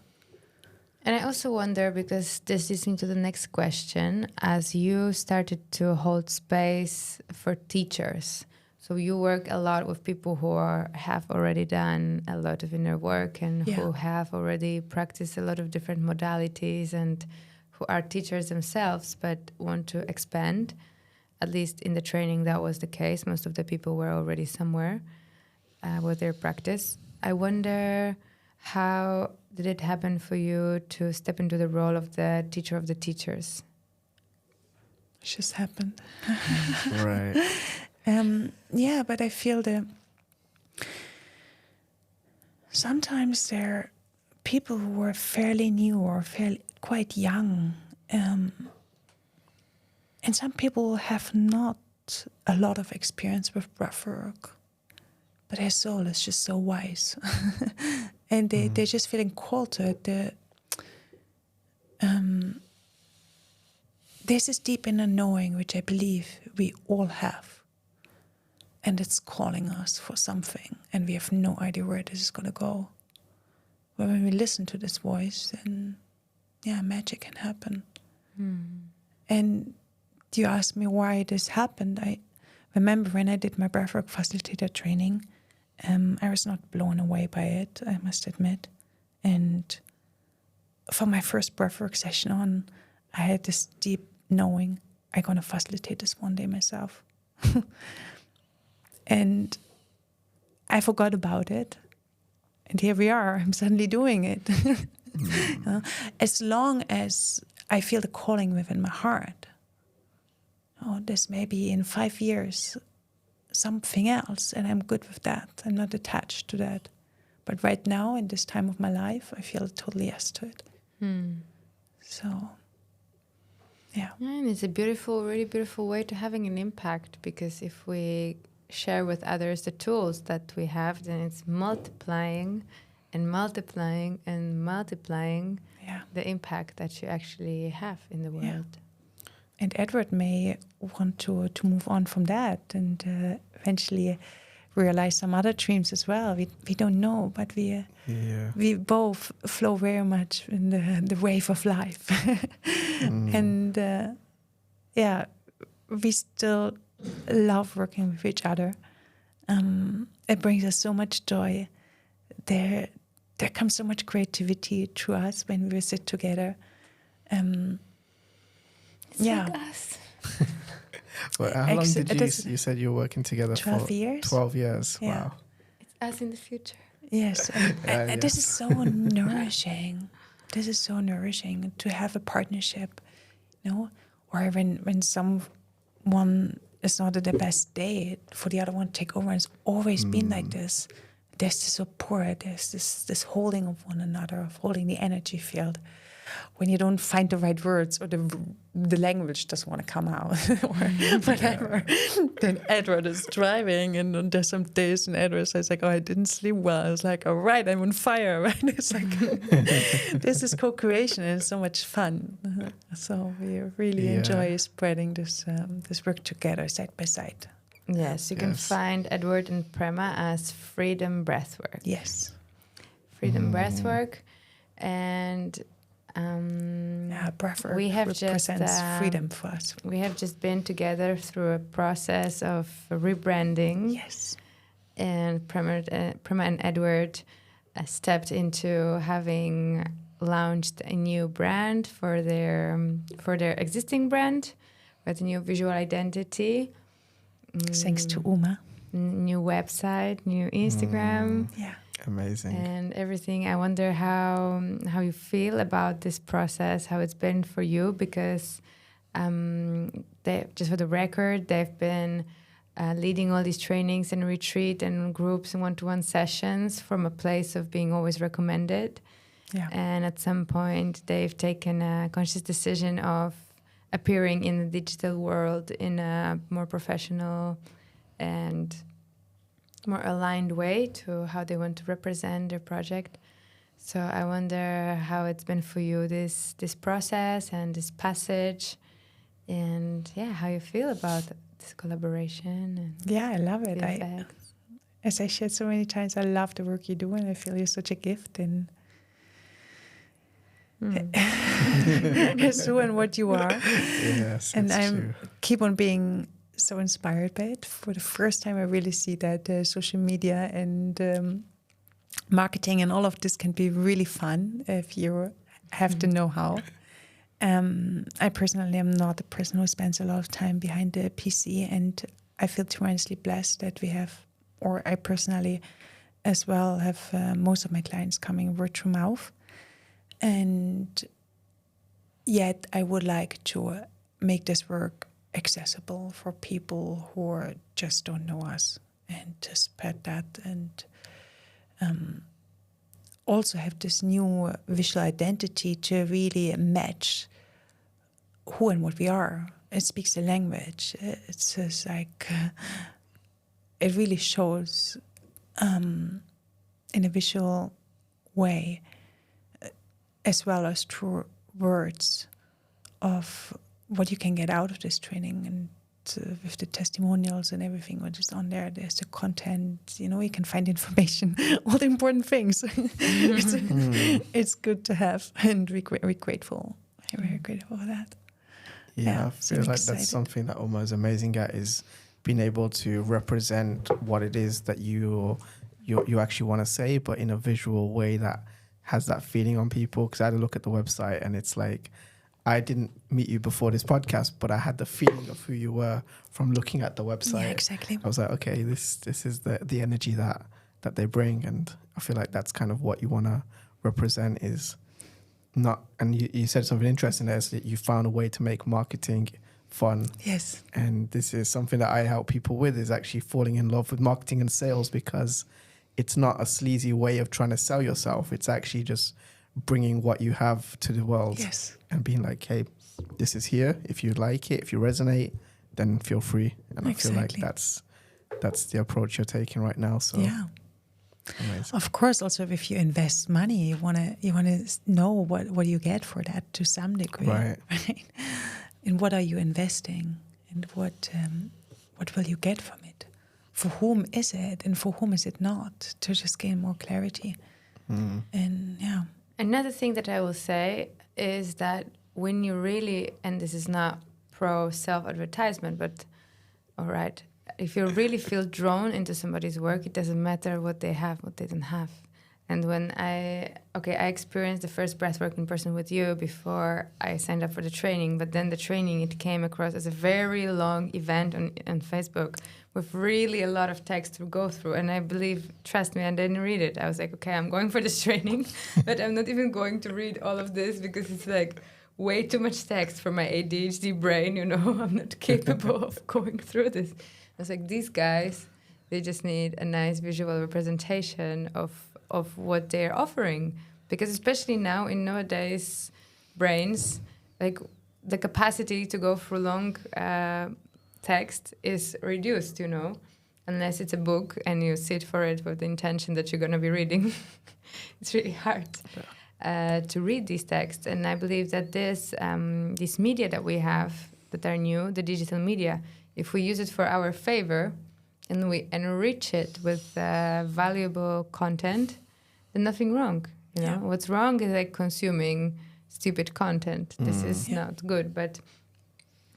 And I also wonder, because this leads me to the next question, as you started to hold space for teachers. So you work a lot with people who have already done a lot of inner work, and who have already practiced a lot of different modalities, and who are teachers themselves but want to expand. At least in the training, that was the case. Most of the people were already somewhere with their practice. I wonder, how did it happen for you to step into the role of the teacher of the teachers? It just happened. Right. Yeah, but I feel sometimes there are people who are fairly new or quite young. And some people have not a lot of experience with breathwork, but their soul is just so wise. And they're just feeling called to it. There's this deep inner knowing, which I believe we all have. And it's calling us for something. And we have no idea where this is going to go. But when we listen to this voice, then, magic can happen. And you asked me why this happened. I remember when I did my breathwork facilitator training, I was not blown away by it, I must admit. And from my first breathwork session on, I had this deep knowing, I'm going to facilitate this one day myself. And I forgot about it. And here we are, I'm suddenly doing it. As long as I feel the calling within my heart, this may be in 5 years something else, and I'm good with that. I'm not attached to that. But right now, in this time of my life, I feel totally yes to it. So, yeah. And it's a beautiful, really beautiful way to having an impact, because if we share with others the tools that we have, then it's multiplying and multiplying and multiplying the impact that you actually have in the world. Yeah. And Edward may want to move on from that and eventually realize some other dreams as well. We don't know, but we both flow very much in the wave of life. And we still love working with each other. It brings us so much joy. There comes so much creativity to us when we sit together. It's like us. Well, how long did you said you were working together 12 for? years. 12 years. Yeah. Wow. It's us in the future. Yes, and Yes. this is so nourishing. This is so nourishing to have a partnership, you know, or when someone is not at the best day, for the other one to take over. And it's always been like this. There's the support. There's this holding of one another, of holding the energy field. When you don't find the right words or the language doesn't want to come out or whatever, then Edward is driving, and there's some days and Edward says like, "Oh, I didn't sleep well." It's like, "All right, I'm on fire." Right? It's like this is co-creation, and it's so much fun. So we really enjoy spreading this work together, side by side. Yes, you can find Edward and Prema as Freedom Breathwork. Yes, Freedom Breathwork, and breathwork we have represents freedom for us. We have just been together through a process of rebranding. Yes, and Prema and Edward stepped into having launched a new brand for their existing brand with a new visual identity. Thanks to Uma. New website, new Instagram. Yeah. Amazing. And everything. I wonder how you feel about this process, how it's been for you, because just for the record, they've been leading all these trainings and retreat and groups and one-to-one sessions from a place of being always recommended. Yeah. And at some point, they've taken a conscious decision of appearing in the digital world in a more professional and more aligned way to how they want to represent their project. So I wonder how it's been for you, this process and this passage, and how you feel about this collaboration. And yeah, I love it. effects. As I shared so many times, I love the work you do, and I feel you're such a gift in as who and what you are. Yes, and it's I true. keep on being so inspired by it. For the first time, I really see that social media and marketing and all of this can be really fun if you have the know-how. I personally am not a person who spends a lot of time behind the PC, and I feel tremendously blessed that we have, or I personally as well have most of my clients coming word through mouth. And yet I would like to make this work accessible for people who just don't know us, and to spread that, and also have this new visual identity to really match who and what we are. It speaks the language. It's just like it really shows in a visual way, as well as through words, of what you can get out of this training, and with the testimonials and everything which is on there. There's the content, you can find information, all the important things. It's good to have, and we're grateful. I'm very grateful for that. Yeah, I feel like that's something that Uma is amazing at, is being able to represent what it is that you actually want to say, but in a visual way that has that feeling on people. Because I had a look at the website, and it's like, I didn't meet you before this podcast, but I had the feeling of who you were from looking at the website. Yeah, exactly. I was like, okay, this is the energy that they bring, and I feel like that's kind of what you want to represent. Is not, and you said something interesting there, is that you found a way to make marketing fun. Yes. And this is something that I help people with, is actually falling in love with marketing and sales, because it's not a sleazy way of trying to sell yourself. It's actually just bringing what you have to the world. Yes. And being like, hey, this is here. If you like it, if you resonate, then feel free. And Exactly. I feel like that's the approach you're taking right now. So yeah. Amazing. Of course, also if you invest money, you wanna know what you get for that to some degree. Right. And what are you investing, and what will you get from it? For whom is it, and for whom is it not? To just gain more clarity. And yeah. Another thing that I will say is that when you really, and this is not pro self-advertisement, but all right, if you really feel drawn into somebody's work, it doesn't matter what they have, what they don't have. And when I experienced the first breathwork in person with you before I signed up for the training, but then the training, it came across as a very long event on Facebook with really a lot of text to go through. And I believe, trust me, I didn't read it. I was like, okay, I'm going for this training, but I'm not even going to read all of this because it's like way too much text for my ADHD brain, you know. I'm not capable of going through this. I was like, these guys, they just need a nice visual representation of what they're offering, because especially now in nowadays brains, like the capacity to go through long text is reduced, you know, unless it's a book and you sit for it with the intention that you're going to be reading. It's really hard to read these texts. And I believe that this media that we have that are new, the digital media, if we use it for our favor and we enrich it with valuable content, then nothing wrong. You know, what's wrong is like consuming stupid content. This is not good. But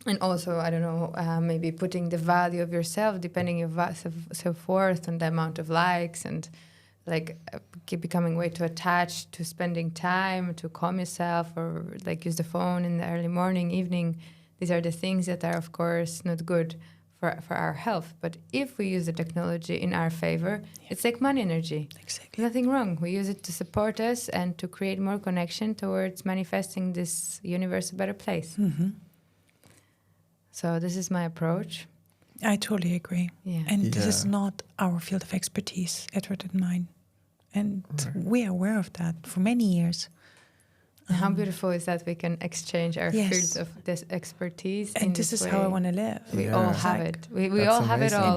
and also, I don't know, maybe putting the value of yourself, depending on your self-worth and the amount of likes, and like keep becoming way too attached to spending time to calm yourself, or like use the phone in the early morning, evening. These are the things that are, of course, not good for our health. But if we use the technology in our favor, it's like money energy. Exactly. Nothing wrong. We use it to support us and to create more connection towards manifesting this universe a better place. Mm-hmm. So this is my approach. I totally agree. Yeah. And this is not our field of expertise, Edward and mine. And we are aware of that for many years. How beautiful is that we can exchange our fields of this expertise. And this is how I want to live. We all have it. We all have it all.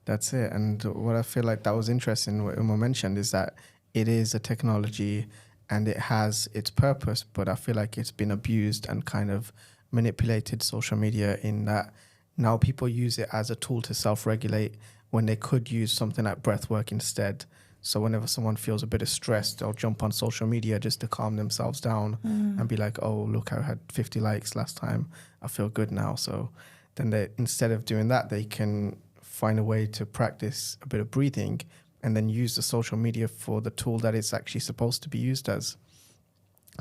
That's it. And what I feel like that was interesting, what Uma mentioned, is that it is a technology and it has its purpose, but I feel like it's been abused and kind of manipulated, social media, in that now people use it as a tool to self-regulate when they could use something like breathwork instead. So whenever someone feels a bit of stress, they'll jump on social media just to calm themselves down and be like, oh, look, I had 50 likes last time. I feel good now. So then they, instead of doing that, they can find a way to practice a bit of breathing and then use the social media for the tool that it's actually supposed to be used as,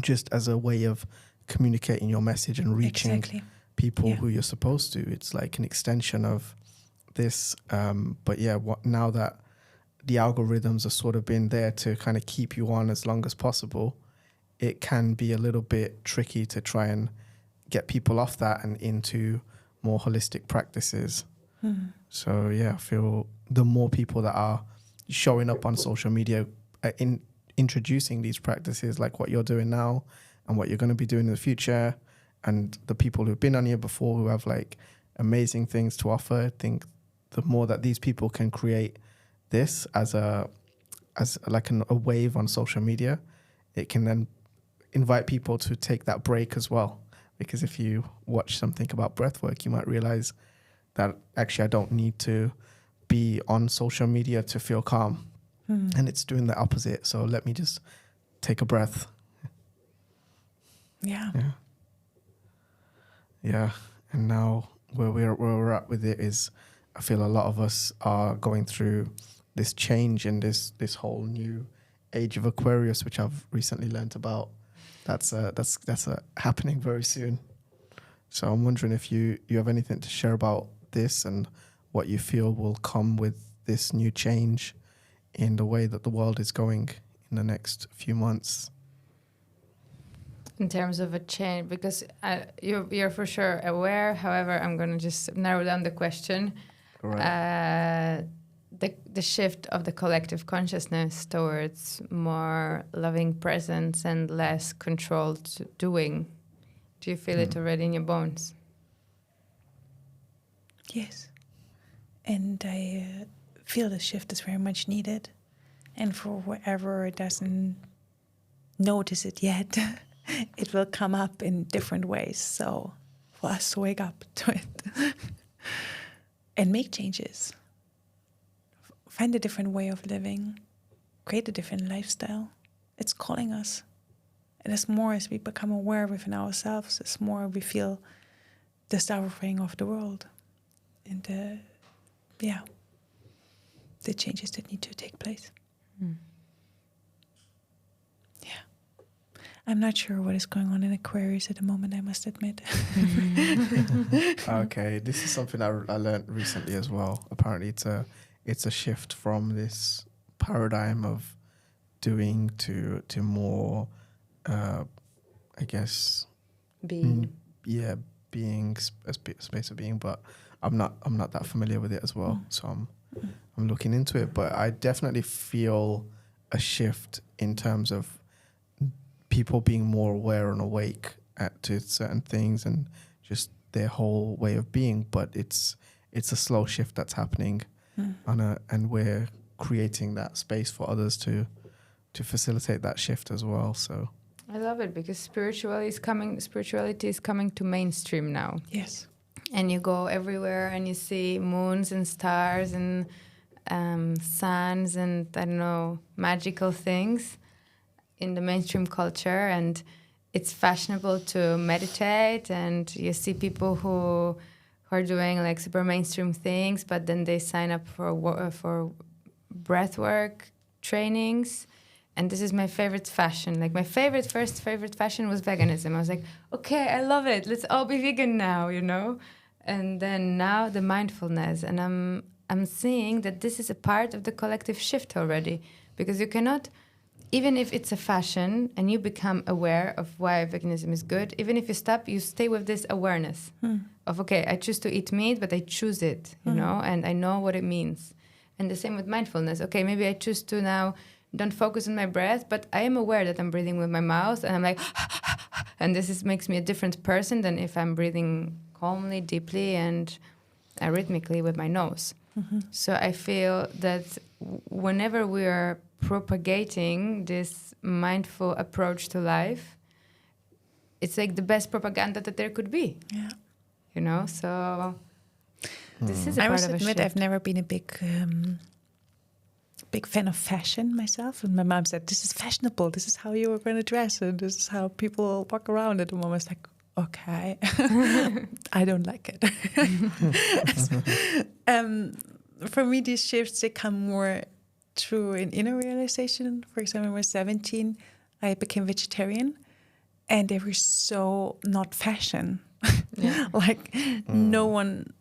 just as a way of communicating your message and reaching people who you're supposed to. It's like an extension of this. But now that the algorithms are sort of been there to kind of keep you on as long as possible, it can be a little bit tricky to try and get people off that and into more holistic practices. So I feel the more people that are showing up on social media in introducing these practices, like what you're doing now and what you're going to be doing in the future, and the people who've been on here before who have like amazing things to offer, I think the more that these people can create this as a wave on social media, it can then invite people to take that break as well. Because if you watch something about breathwork, you might realize that actually I don't need to be on social media to feel calm. And it's doing the opposite. So let me just take a breath. Yeah. And now where we're at with it is, I feel a lot of us are going through this change in this whole new age of Aquarius, which I've recently learned about. That's happening very soon. So I'm wondering if you have anything to share about this and what you feel will come with this new change in the way that the world is going in the next few months. In terms of a change, because you're for sure aware. However, I'm going to just narrow down the question. Right. The shift of the collective consciousness towards more loving presence and less controlled doing. Do you feel it already in your bones? Yes. And I feel the shift is very much needed. And for whoever doesn't notice it yet, it will come up in different ways. So for us to wake up to it and make changes. Find a different way of living. Create a different lifestyle. It's calling us. And as more as we become aware within ourselves, as more we feel the suffering of the world and the changes that need to take place. I'm not sure what is going on in Aquarius at the moment, I must admit. Okay, this is something I learned recently as well. Apparently, it's a shift from this paradigm of doing to more, I guess, Being. being a space of being. But I'm not that familiar with it as well, so I'm looking into it. But I definitely feel a shift in terms of people being more aware and awake to certain things and just their whole way of being. But it's a slow shift that's happening, and we're creating that space for others to facilitate that shift as well. So I love it because spirituality is coming to mainstream now. Yes. And you go everywhere and you see moons and stars and suns and, I don't know, magical things in the mainstream culture. And it's fashionable to meditate, and you see people who are doing like super mainstream things, but then they sign up for breathwork trainings. And this is my favorite fashion. Like my first favorite fashion was veganism. I was like, okay, I love it. Let's all be vegan now, you know? And then now the mindfulness. And I'm seeing that this is a part of the collective shift already. Because you cannot, even if it's a fashion and you become aware of why veganism is good, even if you stop, you stay with this awareness of, okay, I choose to eat meat, but I choose it, you know? And I know what it means. And the same with mindfulness. Okay, maybe I choose to now don't focus on my breath, but I am aware that I'm breathing with my mouth, and I'm like, and makes me a different person than if I'm breathing calmly, deeply, and rhythmically with my nose. So I feel that whenever we are propagating this mindful approach to life, it's like the best propaganda that there could be. Yeah. You know, so this is a I part must of a admit, shift. I've never been a big fan of fashion myself. And my mom said, this is fashionable. This is how you are going to dress. And this is how people walk around. And the mom was like, okay, I don't like it. For me, these shifts, they come more through an inner realization. For example, when I was 17, I became vegetarian. And they were so not fashion. Like no one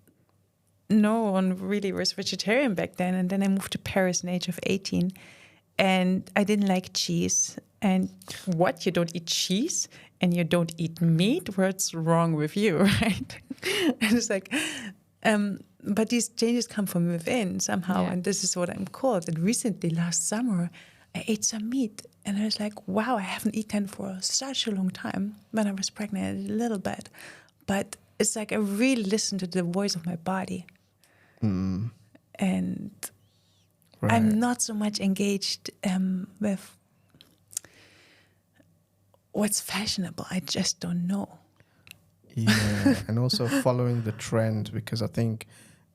really was vegetarian back then. And then I moved to Paris at the age of 18, and I didn't like cheese. And what? You don't eat cheese and you don't eat meat? What's wrong with you, right? And it's like, but these changes come from within somehow. Yeah. And this is what I'm called. And recently, last summer, I ate some meat. And I was like, wow, I haven't eaten for such a long time. When I was pregnant, a little bit. But it's like I really listened to the voice of my body. And I'm not so much engaged with what's fashionable. I just don't know. Yeah, and also following the trend, because I think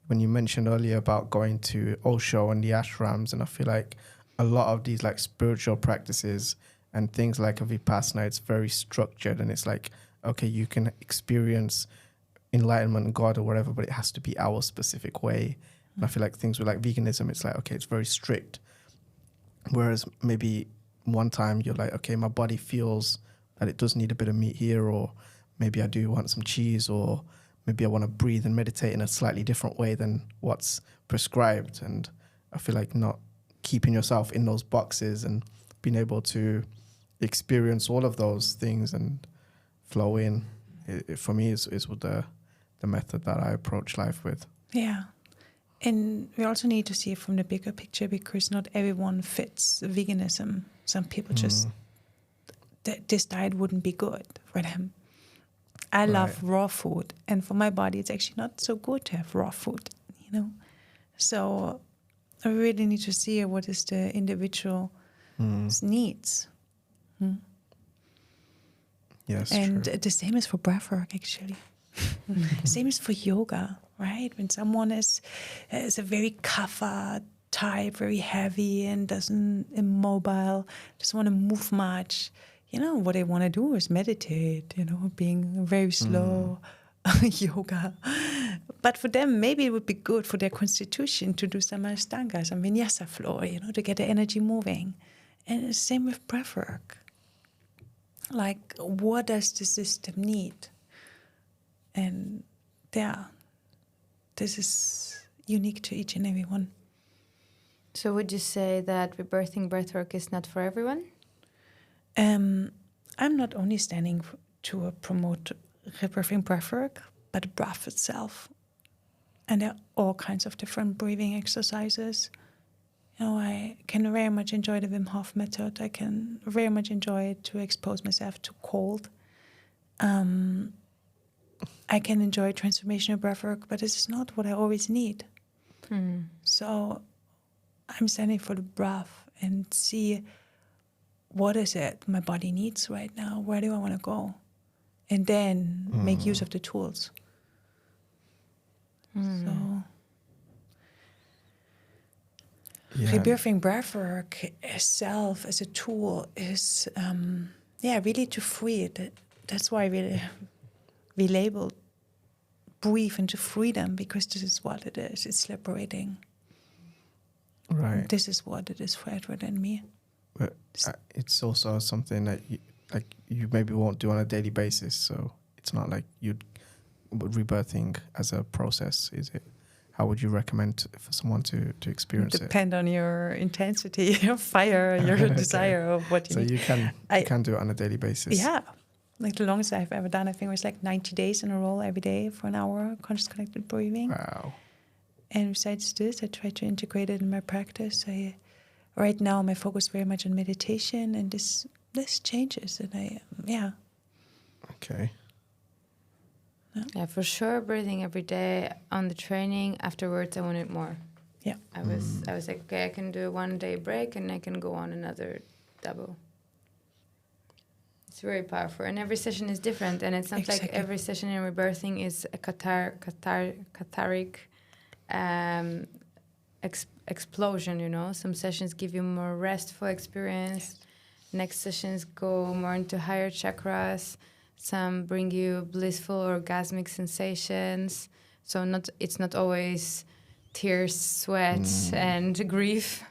when you mentioned earlier about going to Osho and the ashrams, and I feel like a lot of these like spiritual practices and things like a Vipassana, it's very structured, and it's like, okay, you can experience enlightenment, God or whatever, but it has to be our specific way. And I feel like things with like veganism, it's like, okay, it's very strict. Whereas maybe one time you're like, okay, my body feels that it does need a bit of meat here, or maybe I do want some cheese, or maybe I want to breathe and meditate in a slightly different way than what's prescribed. And I feel like not keeping yourself in those boxes and being able to experience all of those things and flow in, it for me is with the method that I approach life with. Yeah. And we also need to see it from the bigger picture, because not everyone fits veganism. Some people just, this diet wouldn't be good for them. I love raw food. And for my body, it's actually not so good to have raw food, you know? So I really need to see what is the individual needs. Yes, and true. the same is for breathwork, actually. Same is for yoga, right? When someone is a very kapha type, very heavy and immobile, doesn't want to move much, you know, what they want to do is meditate, you know, being very slow, yoga. But for them, maybe it would be good for their constitution to do some Ashtanga, some Vinyasa flow, to get the energy moving. And the same with breathwork. Like, what does the system need? And this is unique to each and every one. So would you say that rebirthing breathwork is not for everyone? I'm not only standing to promote rebirthing breathwork, but the breath itself. And there are all kinds of different breathing exercises. I can very much enjoy the Wim Hof method. I can very much enjoy it to expose myself to cold. I can enjoy transformational breathwork, but this is not what I always need. So I'm standing for the breath and see what is it my body needs right now? Where do I want to go? And then make use of the tools. So rebirthing breathwork itself as a tool is, really to free it. That's why we label breathe into freedom, because this is what it is. It's liberating. Right. This is what it is for Edward and me. But it's also something that you maybe won't do on a daily basis. So it's not like you'd rebirthing as a process, is it? How would you recommend for someone to experience it? Depend on your intensity, your fire, your desire of what you need. So you can do it on a daily basis. Yeah. Like the longest I've ever done, I think, was like 90 days in a row every day for an hour, conscious connected breathing. Wow. And besides this, I try to integrate it in my practice. Right now, my focus very much on meditation, and this changes. And Okay. Yeah, for sure. Breathing every day on the training. Afterwards, I wanted more. Yeah. I was like, okay, I can do a 1 day break and I can go on another double. It's very powerful, and every session is different. And it's not like every session in rebirthing is a cathartic explosion. Some sessions give you more restful experience. Next sessions go more into higher chakras. Some bring you blissful orgasmic sensations. So it's not always tears, sweat, and grief.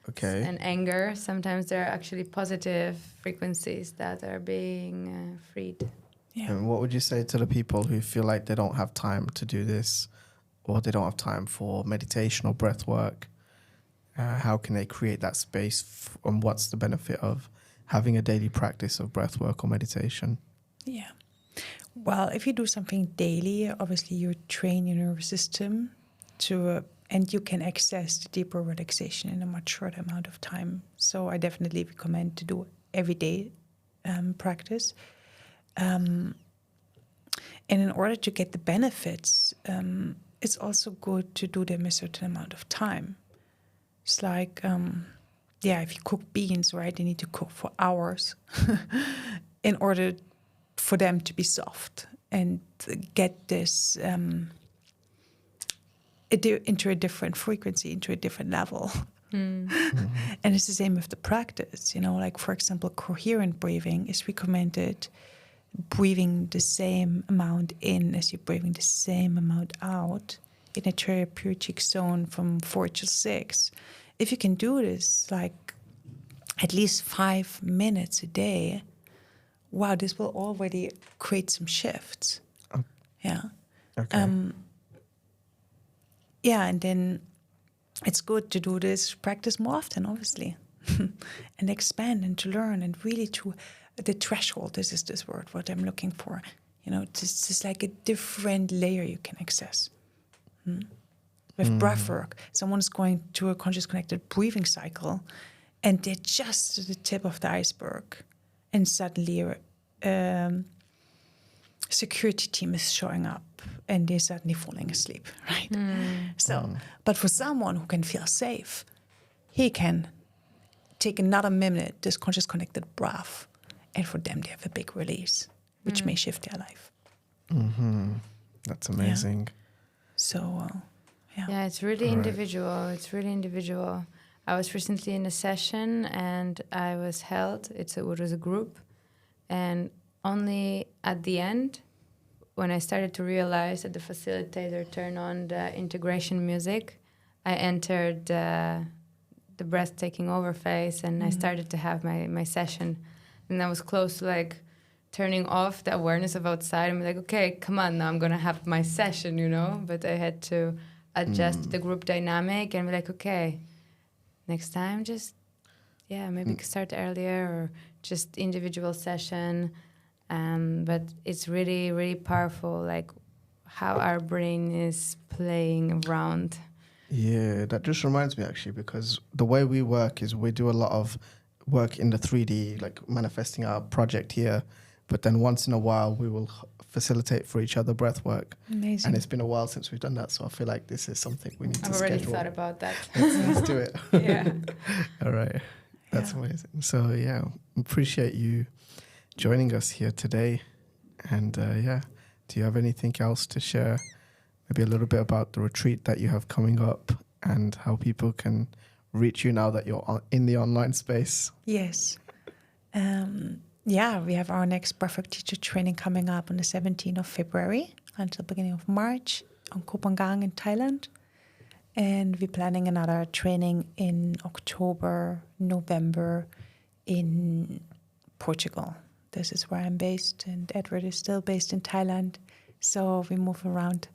Okay. And anger. Sometimes there are actually positive frequencies that are being freed. Yeah. And what would you say to the people who feel like they don't have time to do this, or they don't have time for meditation or breath work? How can they create that space, and what's the benefit of having a daily practice of breath work or meditation? Yeah. Well, if you do something daily, obviously you train your nervous system to, and you can access the deeper relaxation in a much shorter amount of time. So I definitely recommend to do everyday practice. And in order to get the benefits, it's also good to do them a certain amount of time. It's like, if you cook beans, right, you need to cook for hours in order for them to be soft and get this into a different frequency, into a different level. And it's the same with the practice, like, for example, coherent breathing is recommended breathing the same amount in as you're breathing the same amount out in a therapeutic zone from 4 to 6. If you can do this like at least 5 minutes a day, wow, this will already create some shifts. Yeah. Okay. And then it's good to do this practice more often, obviously, and expand and to learn and really to the threshold. This is this word, what I'm looking for. This is like a different layer you can access. With breath work, someone's going to a conscious connected breathing cycle, and they're just at the tip of the iceberg, and suddenly security team is showing up and they're suddenly falling asleep, right? But for someone who can feel safe, he can take another minute, this conscious connected breath, and for them they have a big release, which may shift their life. That's amazing. Yeah. So, Yeah, it's really individual. It's really individual. I was recently in a session and I was held. It was a group, and only at the end, when I started to realize that the facilitator turned on the integration music, I entered the breath taking over phase, and I started to have my session. And I was close to like turning off the awareness of outside and be like, okay, come on, now I'm going to have my session, you know? But I had to adjust the group dynamic and be like, okay, next time just, maybe start earlier or just individual session. But it's really, really powerful, like how our brain is playing around. Yeah, that just reminds me actually, because the way we work is we do a lot of work in the 3D, like manifesting our project here. But then once in a while, we will facilitate for each other breath work. Amazing. And it's been a while since we've done that. So I feel like this is something we need to schedule. I've already thought about that. Let's do it. Yeah. All right. That's amazing. So, yeah, appreciate you joining us here today. And, do you have anything else to share? Maybe a little bit about the retreat that you have coming up and how people can reach you now that you're in the online space. Yes. We have our next Breathwork teacher training coming up on the 17th of February until the beginning of March on Koh Phangan in Thailand. And we're planning another training in October, November in Portugal. This is where I'm based, and Edward is still based in Thailand. So we move around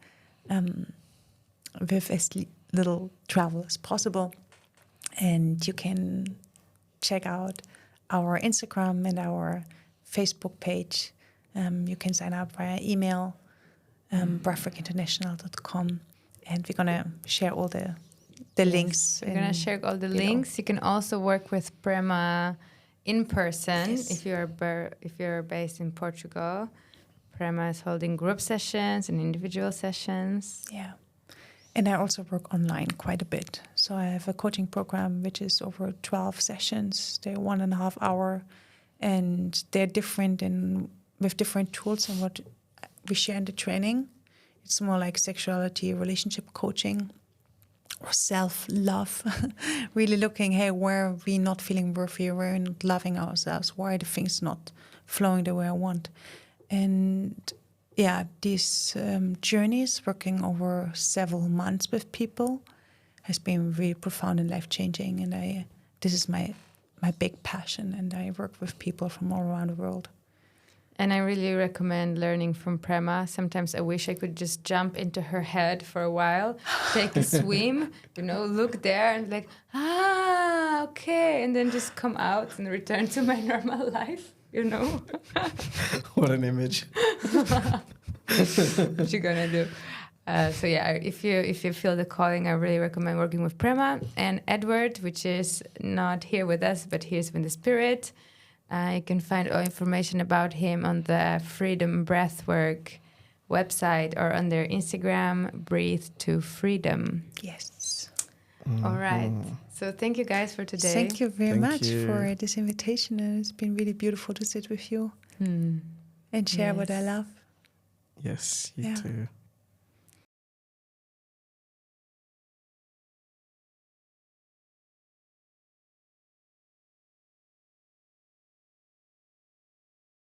with as little travel as possible. And you can check out our Instagram and our Facebook page. You can sign up via email, breathworkinternational.com. And we're going to share all the links. We're going to share all the links. You can also work with Prema in person if you're based in Portugal. Prema is holding group sessions and individual sessions. Yeah. And I also work online quite a bit. So I have a coaching program which is over 12 sessions. They're 1.5 hours, and they're different and with different tools and what we share in the training. It's more like sexuality, relationship coaching, or self-love. Really looking, hey, where are we not feeling worthy, where we're not loving ourselves, why are the things not flowing the way I want? And these journeys, working over several months with people, has been really profound and life-changing. And this is my big passion, and I work with people from all around the world. And I really recommend learning from Prema. Sometimes I wish I could just jump into her head for a while, take a swim, look there and like, okay, and then just come out and return to my normal life, What an image. What you gonna do? If you feel the calling, I really recommend working with Prema and Edward, which is not here with us, but he's in the spirit. You can find all information about him on the Freedom Breathwork website or on their Instagram, Breathe to Freedom. Yes. All right. So thank you guys for today. Thank you very much for this invitation. And it's been really beautiful to sit with you and share what I love. Yes, you too.